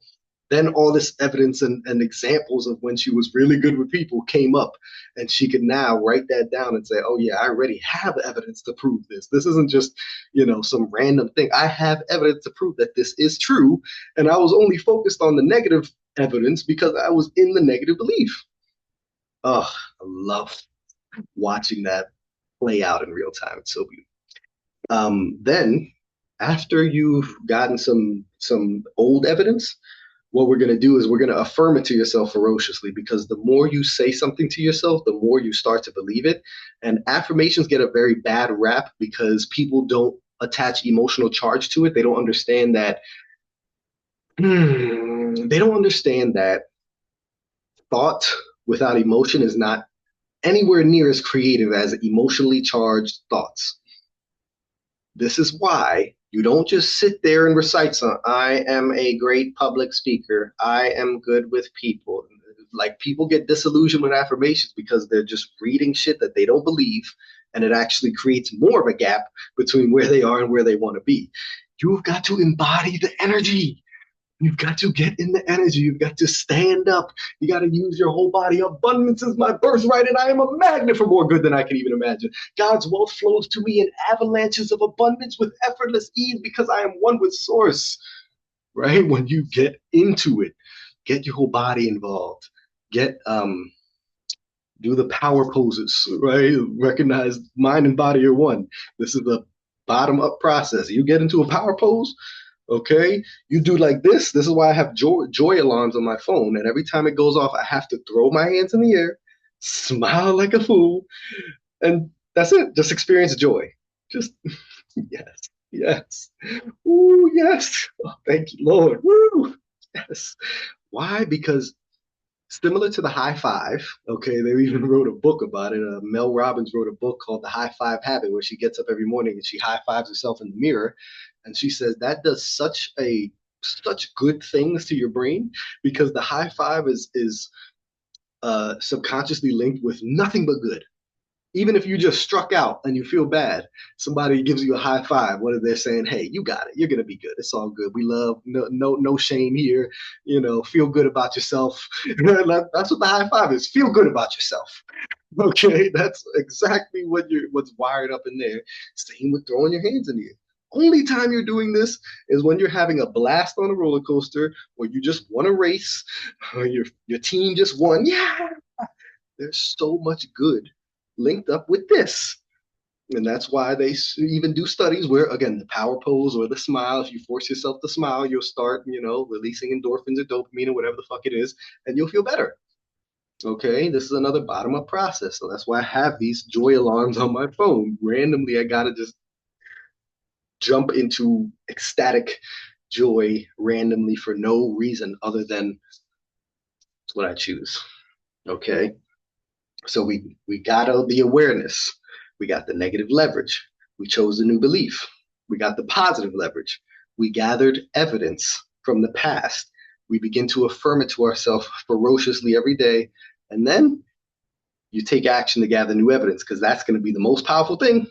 Then all this evidence and examples of when she was really good with people came up, and she could now write that down and say, oh yeah, I already have evidence to prove this. This isn't just some random thing. I have evidence to prove that this is true, and I was only focused on the negative evidence because I was in the negative belief. Oh, I love watching that play out in real time. It's so beautiful. Then, after you've gotten some old evidence, what we're going to do is we're going to affirm it to yourself ferociously, because the more you say something to yourself, the more you start to believe it. And affirmations get a very bad rap because people don't attach emotional charge to it. They don't understand that. They don't understand that thought without emotion is not anywhere near as creative as emotionally charged thoughts. This is why you don't just sit there and recite some, I am a great public speaker. I am good with people. Like people get disillusioned with affirmations because they're just reading shit that they don't believe. And it actually creates more of a gap between where they are and where they want to be. You've got to embody the energy. You've got to get in the energy. You've got to stand up. You got to use your whole body. Abundance is my birthright, and I am a magnet for more good than I can even imagine. God's wealth flows to me in avalanches of abundance with effortless ease because I am one with Source. Right? When you get into it, get your whole body involved. Get do the power poses, right? Recognize mind and body are one. This is a bottom up process. You get into a power pose, okay, you do like this. This is why I have joy alarms on my phone, and every time it goes off I have to throw my hands in the air, smile like a fool, and that's it. Just experience joy. Just yes, yes. Ooh, yes. Oh, thank you, Lord. Woo. Yes. Why? Because similar to the high five, okay, they even wrote a book about it. Mel Robbins wrote a book called The High Five Habit, where she gets up every morning and she high fives herself in the mirror, and she says that does such good things to your brain, because the high five is subconsciously linked with nothing but good. Even if you just struck out and you feel bad, somebody gives you a high five. What are they saying? Hey, you got it. You're gonna be good. It's all good. We love no shame here. Feel good about yourself. That's what the high five is. Feel good about yourself. Okay, that's exactly what's wired up in there. Same with throwing your hands in the air. Only time you're doing this is when you're having a blast on a roller coaster, or you just won a race, or your team just won. Yeah, there's so much good linked up with this. And that's why they even do studies where, again, the power pose or the smile, if you force yourself to smile, you'll start, releasing endorphins or dopamine or whatever the fuck it is, and you'll feel better. Okay, this is another bottom up process. So that's why I have these joy alarms on my phone. Randomly, I gotta just jump into ecstatic joy randomly for no reason other than it's what I choose. Okay, so we got the awareness, we got the negative leverage, we chose the new belief, we got the positive leverage, we gathered evidence from the past, we begin to affirm it to ourselves ferociously every day, and then you take action to gather new evidence because that's going to be the most powerful thing.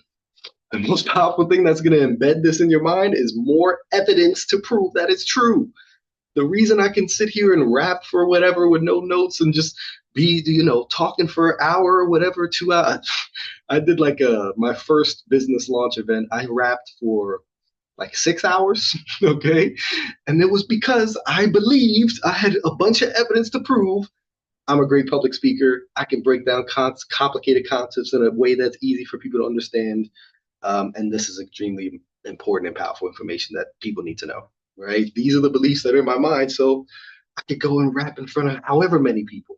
The most powerful thing that's going to embed this in your mind is more evidence to prove that it's true. The reason I can sit here and rap for whatever with no notes and just be, talking for an hour or whatever, 2 hours. I did like my first business launch event. I rapped for like 6 hours, okay? And it was because I believed I had a bunch of evidence to prove I'm a great public speaker. I can break down complicated concepts in a way that's easy for people to understand. And this is extremely important and powerful information that people need to know, right? These are the beliefs that are in my mind. So I could go and rap in front of however many people.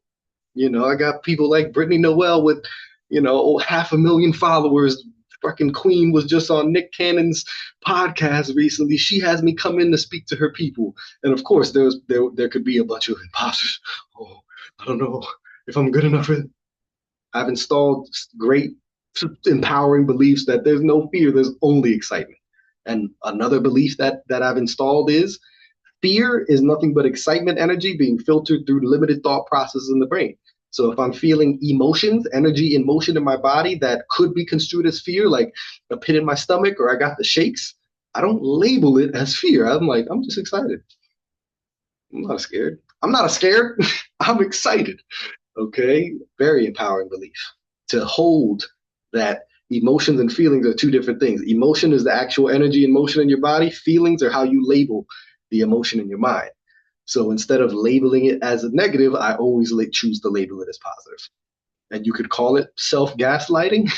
I got people like Brittany Noel with, 500,000 followers. Fucking Queen was just on Nick Cannon's podcast recently. She has me come in to speak to her people, and of course, there could be a bunch of imposters. Oh, I don't know if I'm good enough for it. I've installed great empowering beliefs that there's no fear, there's only excitement. And another belief that I've installed is fear is nothing but excitement energy being filtered through limited thought processes in the brain. So if I'm feeling emotions, energy in motion in my body that could be construed as fear, like a pit in my stomach or I got the shakes, I don't label it as fear. I'm like, I'm just excited. I'm not scared. I'm not scared. I'm excited. Okay. Very empowering belief to hold that emotions and feelings are two different things. Emotion is the actual energy and motion in your body. Feelings are how you label the emotion in your mind. So instead of labeling it as a negative, I always choose to label it as positive. And you could call it self gaslighting.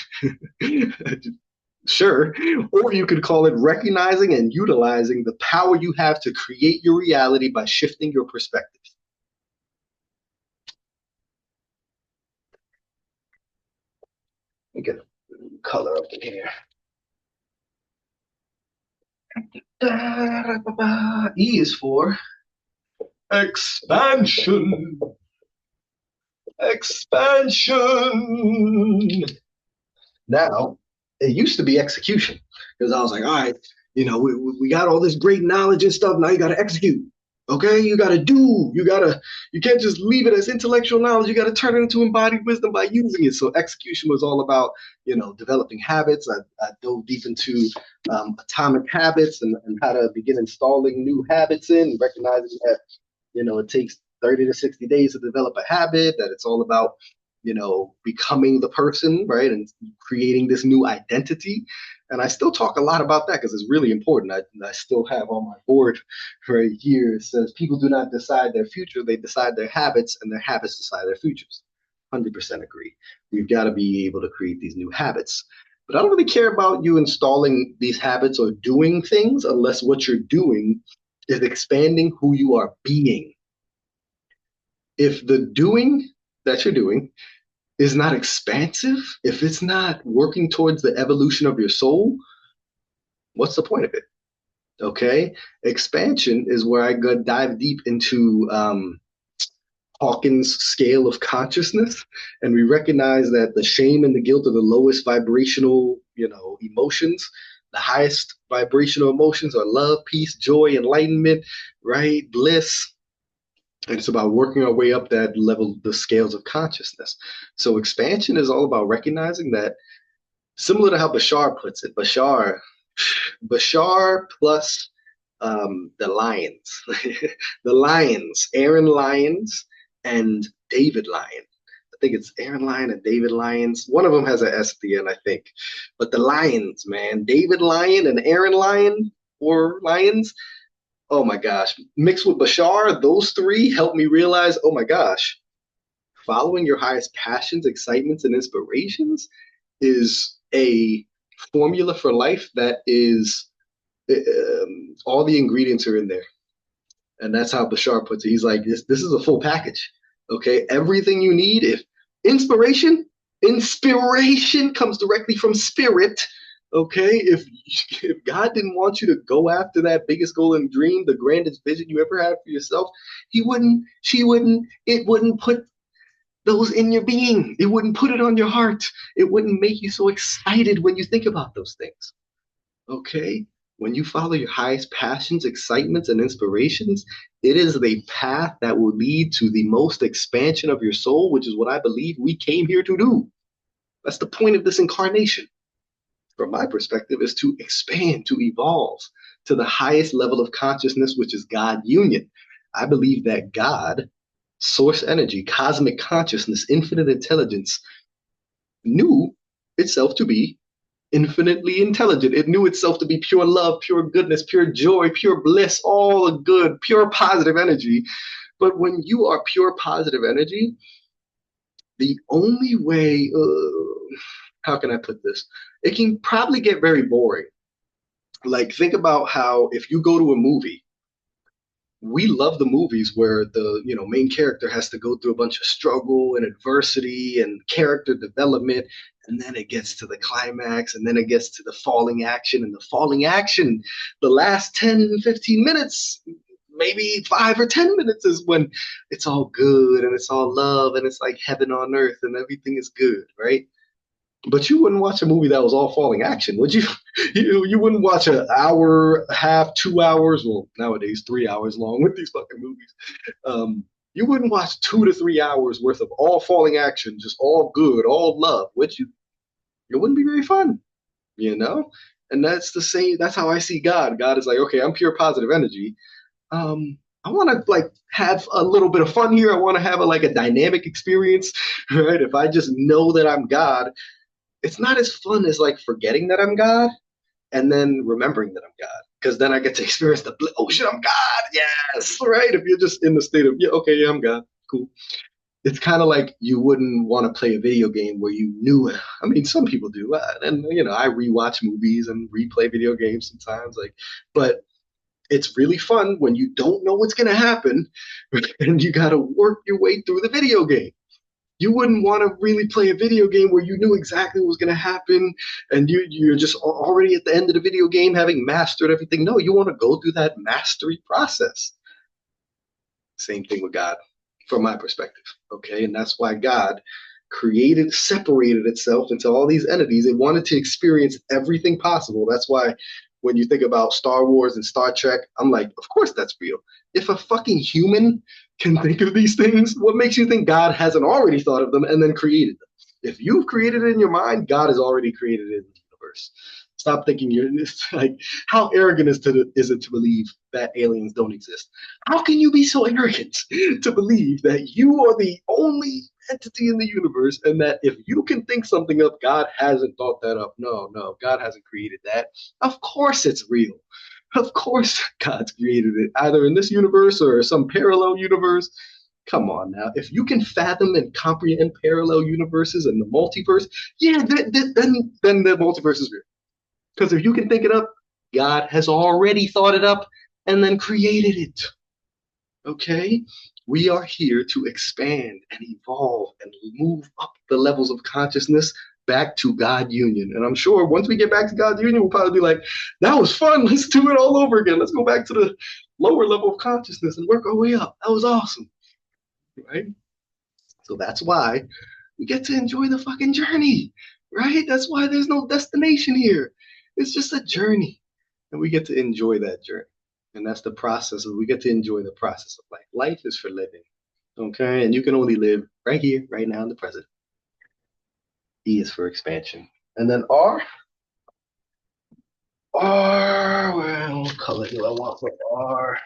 Sure. Or you could call it recognizing and utilizing the power you have to create your reality by shifting your perspective. Let me get a color up in here. E is for expansion. Expansion. Now, it used to be execution because I was like, all right, we got all this great knowledge and stuff. Now you got to execute. Okay, you got to do. You can't just leave it as intellectual knowledge. You got to turn it into embodied wisdom by using it. So execution was all about, developing habits. I dove deep into atomic habits and how to begin installing new habits in, recognizing that, it takes 30 to 60 days to develop a habit, that it's all about becoming the person, right? And creating this new identity. And I still talk a lot about that because it's really important. I still have on my board right here, it says people do not decide their future, they decide their habits, and their habits decide their futures. 100% agree. We've got to be able to create these new habits. But I don't really care about you installing these habits or doing things unless what you're doing is expanding who you are being. If the doing that you're doing is not expansive, if it's not working towards the evolution of your soul, what's the point of it? Okay. Expansion is where I go dive deep into Hawkins' scale of consciousness. And we recognize that the shame and the guilt are the lowest vibrational, emotions. The highest vibrational emotions are love, peace, joy, enlightenment, right? Bliss. And it's about working our way up that level, the scales of consciousness. So expansion is all about recognizing that, similar to how Bashar puts it, Bashar plus the Lions, the Lions, Aaron Lyons and David Lyon. I think it's Aaron Lyon and David Lyons. One of them has an S at the end, I think. But the Lions, man, David Lyon and Aaron Lyon or Lions. Oh my gosh. Mixed with Bashar, those three helped me realize, oh my gosh, following your highest passions, excitements, and inspirations is a formula for life that is all the ingredients are in there. And that's how Bashar puts it. He's like, this is a full package. Okay. Everything you need. If inspiration, inspiration comes directly from spirit. Okay. If God didn't want you to go after that biggest goal and dream, the grandest vision you ever had for yourself, he wouldn't, she wouldn't, it wouldn't put those in your being. It wouldn't put it on your heart. It wouldn't make you so excited when you think about those things. Okay? When you follow your highest passions, excitements, and inspirations, it is the path that will lead to the most expansion of your soul, which is what I believe we came here to do. That's the point of this incarnation, from my perspective, is to expand, to evolve to the highest level of consciousness, which is God union. I believe that God, source energy, cosmic consciousness, infinite intelligence, knew itself to be infinitely intelligent. It knew itself to be pure love, pure goodness, pure joy, pure bliss, all the good, pure positive energy. But when you are pure positive energy, the only way, how can I put this? It can probably get very boring. Like, think about how if you go to a movie, we love the movies where the main character has to go through a bunch of struggle and adversity and character development, and then it gets to the climax, and then it gets to the falling action, and the falling action, the last 10-15 minutes, maybe 5 or 10 minutes, is when it's all good and it's all love and it's like heaven on earth and everything is good, right? But you wouldn't watch a movie that was all falling action, would you? You wouldn't watch an hour, half, 2 hours. Well, nowadays 3 hours long with these fucking movies. You wouldn't watch 2 to 3 hours worth of all falling action, just all good, all love, would you? It wouldn't be very fun, you know. And that's the same. That's how I see God. God is like, okay, I'm pure positive energy. I want to like have a little bit of fun here. I want to have like a dynamic experience, right? If I just know that I'm God, it's not as fun as like forgetting that I'm God and then remembering that I'm God. Because then I get to experience the oh shit, I'm God. Yes, right. If you're just in the state of yeah, okay, yeah, I'm God. Cool. It's kind of like you wouldn't want to play a video game where you knew. I mean, some people do, and I rewatch movies and replay video games sometimes. Like, but it's really fun when you don't know what's gonna happen, and you got to work your way through the video game. You wouldn't want to really play a video game where you knew exactly what was going to happen and you're just already at the end of the video game having mastered everything. No, you want to go through that mastery process. Same thing with God, from my perspective. Okay. And that's why God separated itself into all these entities. It wanted to experience everything possible. That's why when you think about Star Wars and Star Trek, I'm like, of course that's real. If a fucking human can think of these things, what makes you think God hasn't already thought of them and then created them? If you've created it in your mind, God has already created it in the universe. Stop thinking you're it's like how arrogant is it to believe that aliens don't exist? How can you be so arrogant to believe that you are the only entity in the universe and that if you can think something up, God hasn't thought that up? No, no, God hasn't created that. Of course it's real. Of course God's created it, either in this universe or some parallel universe. Come on now. If you can fathom and comprehend parallel universes and the multiverse, yeah, then the multiverse is real. Because if you can think it up, God has already thought it up and then created it. Okay? We are here to expand and evolve and move up the levels of consciousness back to God union. And I'm sure once we get back to God union, we'll probably be like, that was fun. Let's do it all over again. Let's go back to the lower level of consciousness and work our way up. That was awesome. Right? So that's why we get to enjoy the fucking journey. Right? That's why there's no destination here. It's just a journey. And we get to enjoy that journey. And that's the process. We get to enjoy the process of life. Life is for living. Okay. And you can only live right here, right now in the present. E is for expansion. And then well, what color do I want for R?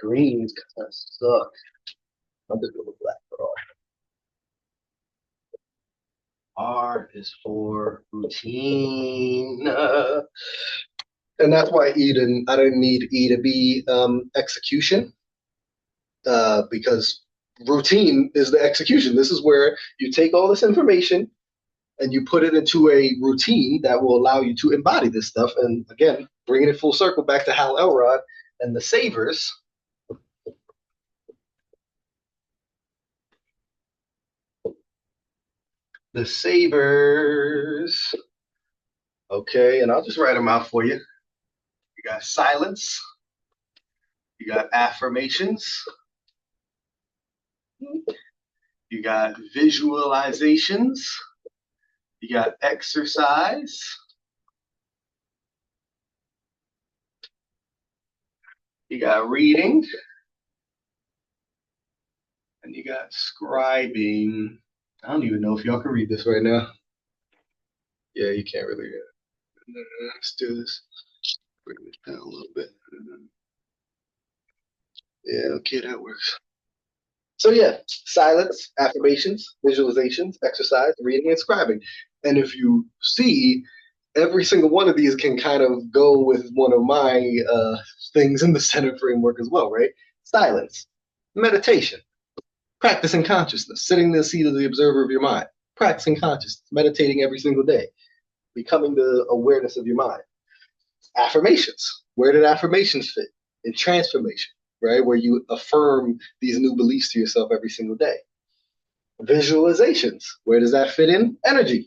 Greens kind of suck. I'll just go with black for R. R is for routine. And that's why I didn't need E to be execution, because routine is the execution. This is where you take all this information and you put it into a routine that will allow you to embody this stuff. And again, bringing it full circle back to Hal Elrod and the Savers. The Savers. Okay, and I'll just write them out for you. You got silence, you got affirmations, you got visualizations, you got exercise, you got reading, and you got scribing. I don't even know if y'all can read this right now. Yeah, you can't really. Let's do this. Bring this down a little bit. Yeah, okay, that works. So yeah, silence, affirmations, visualizations, exercise, reading, and scribing. And if you see, every single one of these can kind of go with one of my things in the center framework as well, right? Silence, meditation, practicing consciousness, sitting in the seat of the observer of your mind, practicing consciousness, meditating every single day, becoming the awareness of your mind. Affirmations. Where did affirmations fit? In transformation, right? Where you affirm these new beliefs to yourself every single day. Visualizations. Where does that fit in? Energy.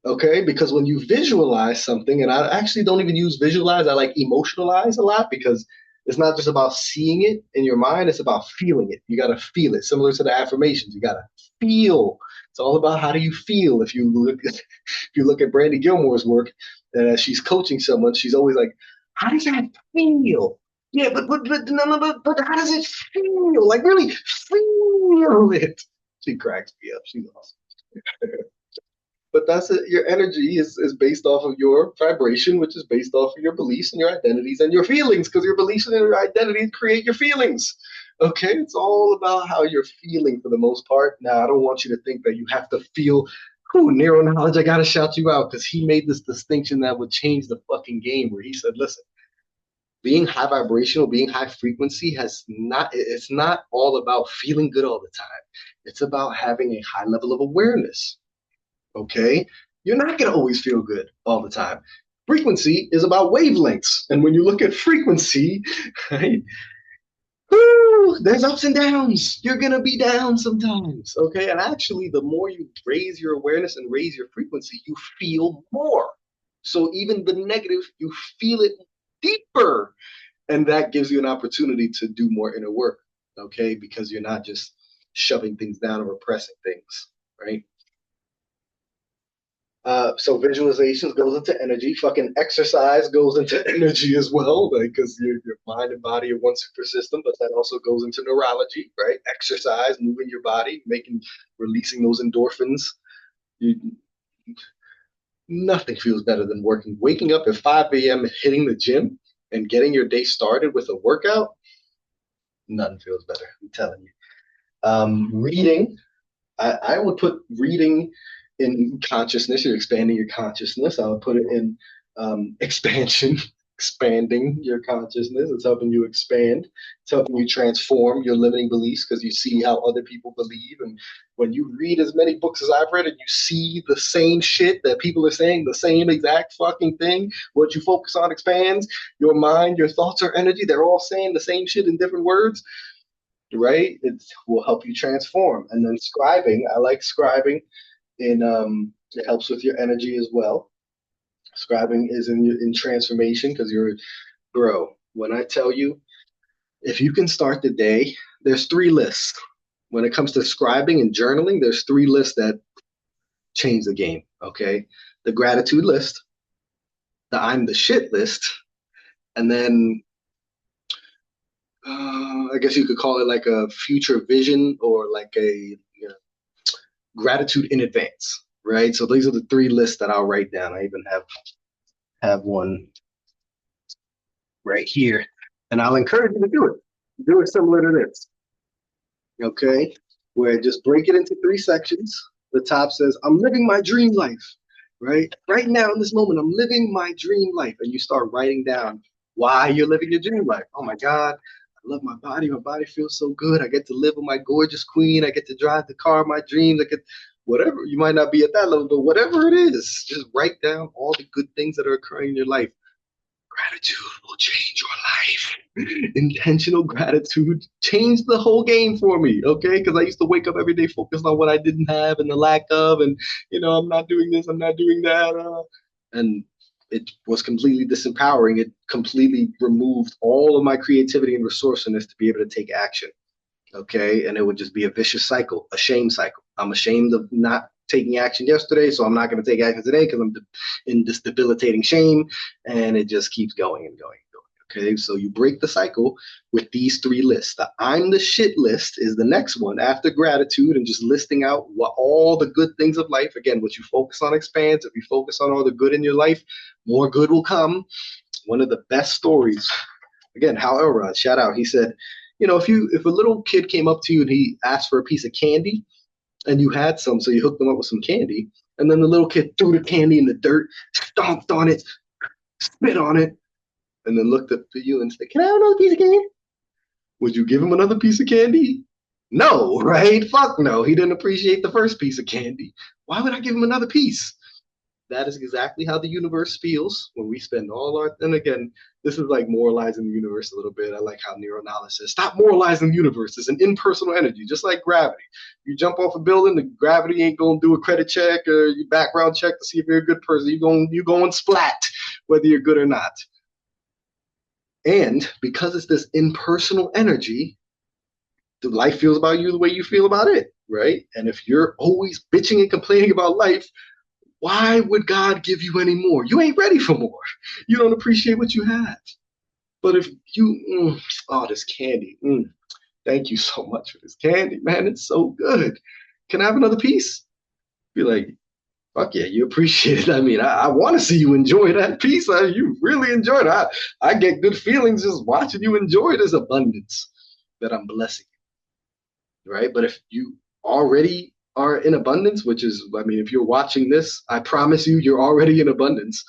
Okay, because when you visualize something, and I actually don't even use visualize, I like emotionalize a lot because it's not just about seeing it in your mind, it's about feeling it. You got to feel it, similar to the affirmations. You got to feel. It's all about how do you feel. If you look at Brandy Gilmore's work, and as she's coaching someone, she's always like, "How does that feel?" Yeah, but no, no, but how does it feel? Like really feel it. She cracks me up. She's awesome. But that's it. Your energy is based off of your vibration, which is based off of your beliefs and your identities and your feelings, because your beliefs and your identities create your feelings. Okay, it's all about how you're feeling for the most part. Now, I don't want you to think that you have to feel. Who Nero Knowledge? I gotta shout you out because he made this distinction that would change the fucking game. Where he said, "Listen, being high vibrational, being high frequency has not. It's not all about feeling good all the time. It's about having a high level of awareness." Okay? You're not going to always feel good all the time. Frequency is about wavelengths. And when you look at frequency, right, whoo, there's ups and downs. You're going to be down sometimes. Okay? And actually, the more you raise your awareness and raise your frequency, you feel more. So even the negative, you feel it deeper. And that gives you an opportunity to do more inner work. Okay? Because you're not just shoving things down or repressing things. Right? So visualizations goes into energy. Fucking exercise goes into energy as well, because your mind and body are one super system, but that also goes into neurology, right? Exercise, moving your body, releasing those endorphins. You, Nothing feels better than waking up at 5 a.m., hitting the gym, and getting your day started with a workout. Nothing feels better. I'm telling you. Reading, I would put reading in consciousness. You're expanding your consciousness. I would put it in expansion, expanding your consciousness. It's helping you expand. It's helping you transform your limiting beliefs because you see how other people believe. And when you read as many books as I've read and you see the same shit that people are saying, the same exact fucking thing, what you focus on expands. Your mind, your thoughts are energy. They're all saying the same shit in different words, right? It will help you transform. And then scribing, I like scribing it helps with your energy as well. Scribing is in transformation because you're bro. When I tell you, if you can start the day, there's three lists. When it comes to scribing and journaling, there's three lists that change the game. Okay, the gratitude list, the I'm the shit list, and then I guess you could call it like a future vision or like a gratitude in advance, right? So these are the three lists that I'll write down. I even have one right here, and I'll encourage you to do it. Do it similar to this, okay? Where just break it into three sections. The top says, I'm living my dream life, right? Right now in this moment, I'm living my dream life. And you start writing down why you're living your dream life. Oh my God, I love my body. My body feels so good. I get to live with my gorgeous queen. I get to drive the car of my dreams. I get whatever. You might not be at that level, but whatever it is, just write down all the good things that are occurring in your life. Gratitude will change your life. Intentional gratitude changed the whole game for me, okay? Because I used to wake up every day focused on what I didn't have and the lack of, and I'm not doing this, I'm not doing that, and it was completely disempowering. It completely removed all of my creativity and resourcefulness to be able to take action, okay? And it would just be a vicious cycle, a shame cycle. I'm ashamed of not taking action yesterday, so I'm not going to take action today because I'm in this debilitating shame, and it just keeps going and going and going. Okay, so you break the cycle with these three lists. The I'm the shit list is the next one after gratitude and just listing out what all the good things of life. Again, what you focus on expands. If you focus on all the good in your life, more good will come. One of the best stories, again, Hal Elrod, shout out. He said, if a little kid came up to you and he asked for a piece of candy and you had some, so you hooked them up with some candy, and then the little kid threw the candy in the dirt, stomped on it, spit on it, and then looked up to you and said, "Can I have another piece of candy?" Would you give him another piece of candy? No, right? Fuck no. He didn't appreciate the first piece of candy. Why would I give him another piece? That is exactly how the universe feels when we spend all our, and again, this is like moralizing the universe a little bit. I like how neuroanalysis says, stop moralizing the universe. It's an impersonal energy, just like gravity. You jump off a building, the gravity ain't gonna do a credit check or your background check to see if you're a good person. You going splat, whether you're good or not. And because it's this impersonal energy, the life feels about you the way you feel about it, right? And if you're always bitching and complaining about life, why would God give you any more? You ain't ready for more. You don't appreciate what you have. But if you, this candy, thank you so much for this candy, man. It's so good. Can I have another piece? Be like, fuck yeah, you appreciate it. I mean, I want to see you enjoy that piece. You really enjoyed it. I get good feelings just watching you enjoy this abundance that I'm blessing you, right? But if you already are in abundance, which is, I mean, if you're watching this, I promise you, you're already in abundance.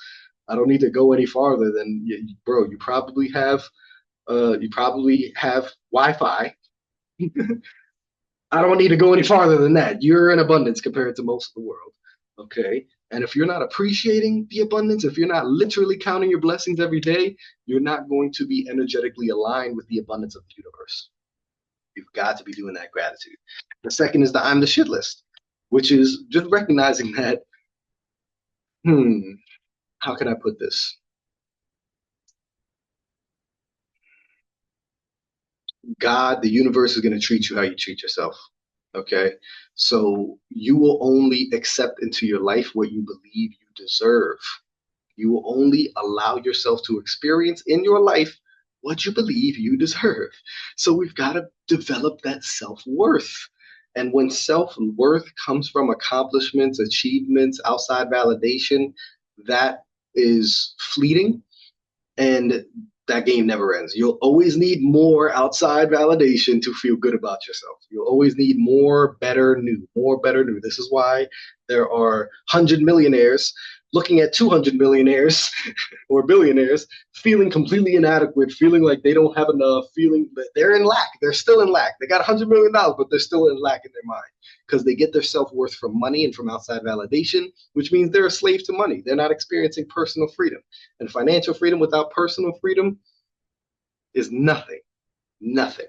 I don't need to go any farther than, bro, you probably have Wi-Fi. I don't need to go any farther than that. You're in abundance compared to most of the world. Okay. And if you're not appreciating the abundance, if you're not literally counting your blessings every day, you're not going to be energetically aligned with the abundance of the universe. You've got to be doing that gratitude. The second is the I'm the shit list, which is just recognizing that, how can I put this? God, the universe is going to treat you how you treat yourself. Okay. So you will only accept into your life what you believe you deserve. You will only allow yourself to experience in your life what you believe you deserve. So we've got to develop that self worth. And when self worth comes from accomplishments, achievements, outside validation, that is fleeting and that game never ends. You'll always need more outside validation to feel good about yourself. You'll always need more, better, new, more, better, new. This is why there are 100 millionaires looking at 200 millionaires or billionaires feeling completely inadequate, feeling like they don't have enough, feeling that they're in lack. They're still in lack. They got $100 million, but they're still in lack in their mind because they get their self-worth from money and from outside validation, which means they're a slave to money. They're not experiencing personal freedom. And financial freedom without personal freedom is nothing. Nothing.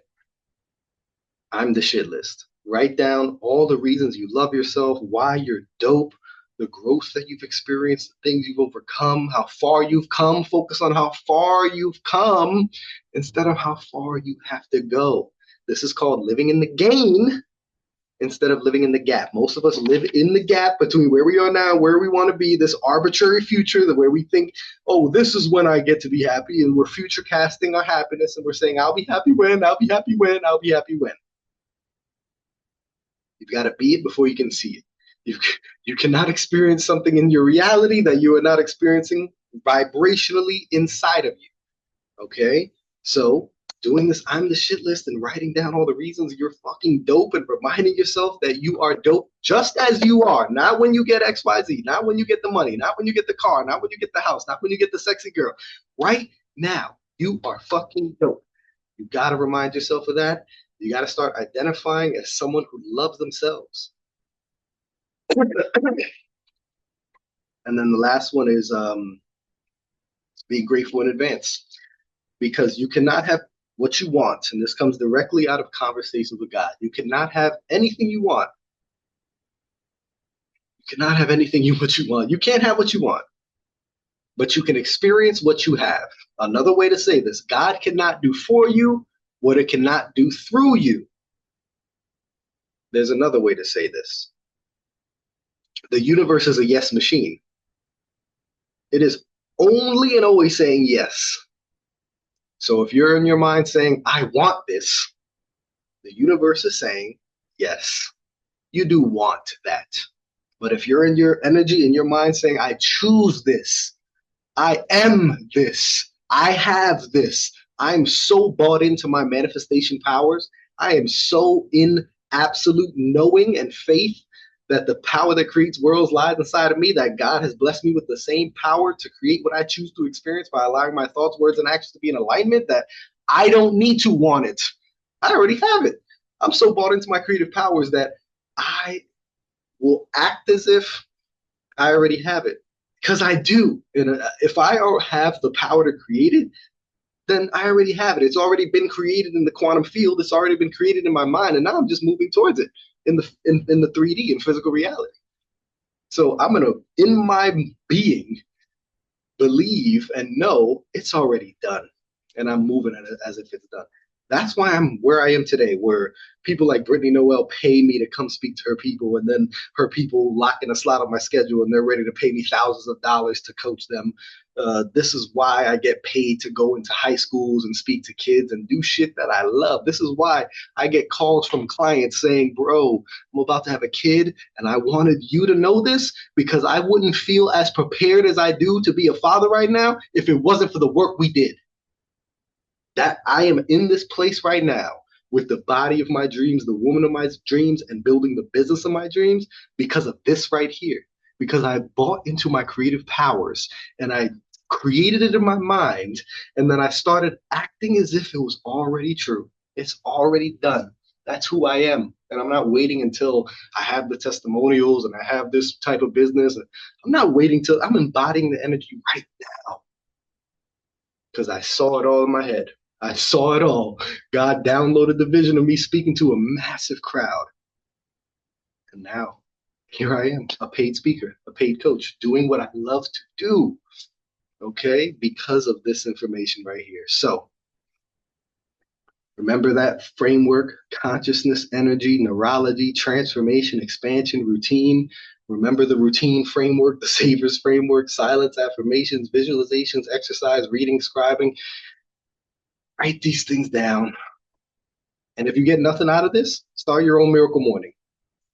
I'm the shit list. Write down all the reasons you love yourself, why you're dope, the growth that you've experienced, the things you've overcome, how far you've come. Focus on how far you've come instead of how far you have to go. This is called living in the gain instead of living in the gap. Most of us live in the gap between where we are now, where we want to be, this arbitrary future that where we think, oh, this is when I get to be happy, and we're future casting our happiness, and we're saying, I'll be happy when, I'll be happy when, I'll be happy when. You've got to be it before you can see it. You, you cannot experience something in your reality that you are not experiencing vibrationally inside of you. Okay? So, doing this I'm the shit list and writing down all the reasons you're fucking dope and reminding yourself that you are dope just as you are. Not when you get XYZ, not when you get the money, not when you get the car, not when you get the house, not when you get the sexy girl. Right now, you are fucking dope. You got to remind yourself of that. You got to start identifying as someone who loves themselves. And then the last one is be grateful in advance, because you cannot have what you want. And this comes directly out of conversations with God. You cannot have anything you want. You cannot have anything what you want. You can't have what you want, but you can experience what you have. Another way to say this: God cannot do for you what it cannot do through you. There's another way to say this: the universe is a yes machine. It is only and always saying yes. So if you're in your mind saying, I want this, the universe is saying, yes, you do want that. But if you're in your energy, in your mind saying, I choose this, I am this, I have this, I'm so bought into my manifestation powers, I am so in absolute knowing and faith that the power that creates worlds lies inside of me, that God has blessed me with the same power to create what I choose to experience by allowing my thoughts, words, and actions to be in alignment, that I don't need to want it. I already have it. I'm so bought into my creative powers that I will act as if I already have it, because I do. And if I have the power to create it, then I already have it. It's already been created in the quantum field. It's already been created in my mind, and now I'm just moving towards it in the 3D, in physical reality. So I'm gonna, in my being, believe and know it's already done, and I'm moving as if it's done. That's why I'm where I am today, where people like Brittany Noel pay me to come speak to her people, and then her people lock in a slot on my schedule, and they're ready to pay me thousands of dollars to coach them. This is why I get paid to go into high schools and speak to kids and do shit that I love. This is why I get calls from clients saying, bro, I'm about to have a kid, and I wanted you to know this because I wouldn't feel as prepared as I do to be a father right now if it wasn't for the work we did. That I am in this place right now with the body of my dreams, the woman of my dreams, and building the business of my dreams because of this right here. Because I bought into my creative powers and I created it in my mind, and then I started acting as if it was already true. It's already done. That's who I am. And I'm not waiting until I have the testimonials and I have this type of business. I'm not waiting till I'm embodying the energy right now because I saw it all in my head. I saw it all. God downloaded the vision of me speaking to a massive crowd. And now here I am, a paid speaker, a paid coach, doing what I love to do. Okay, because of this information right here. So remember that framework: consciousness, energy, neurology, transformation, expansion, routine. Remember the routine framework, the Savers framework: silence, affirmations, visualizations, exercise, reading, scribing. Write these things down. And if you get nothing out of this, start your own miracle morning.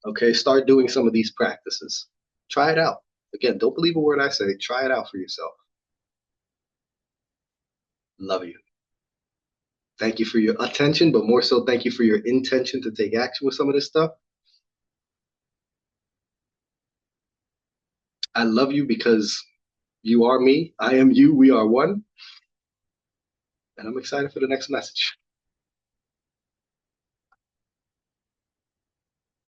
Okay, start doing some of these practices. Try it out. Again, don't believe a word I say. Try it out for yourself. Love you. Thank you for your attention, but more so, thank you for your intention to take action with some of this stuff. I love you because you are me. I am you. We are one. And I'm excited for the next message.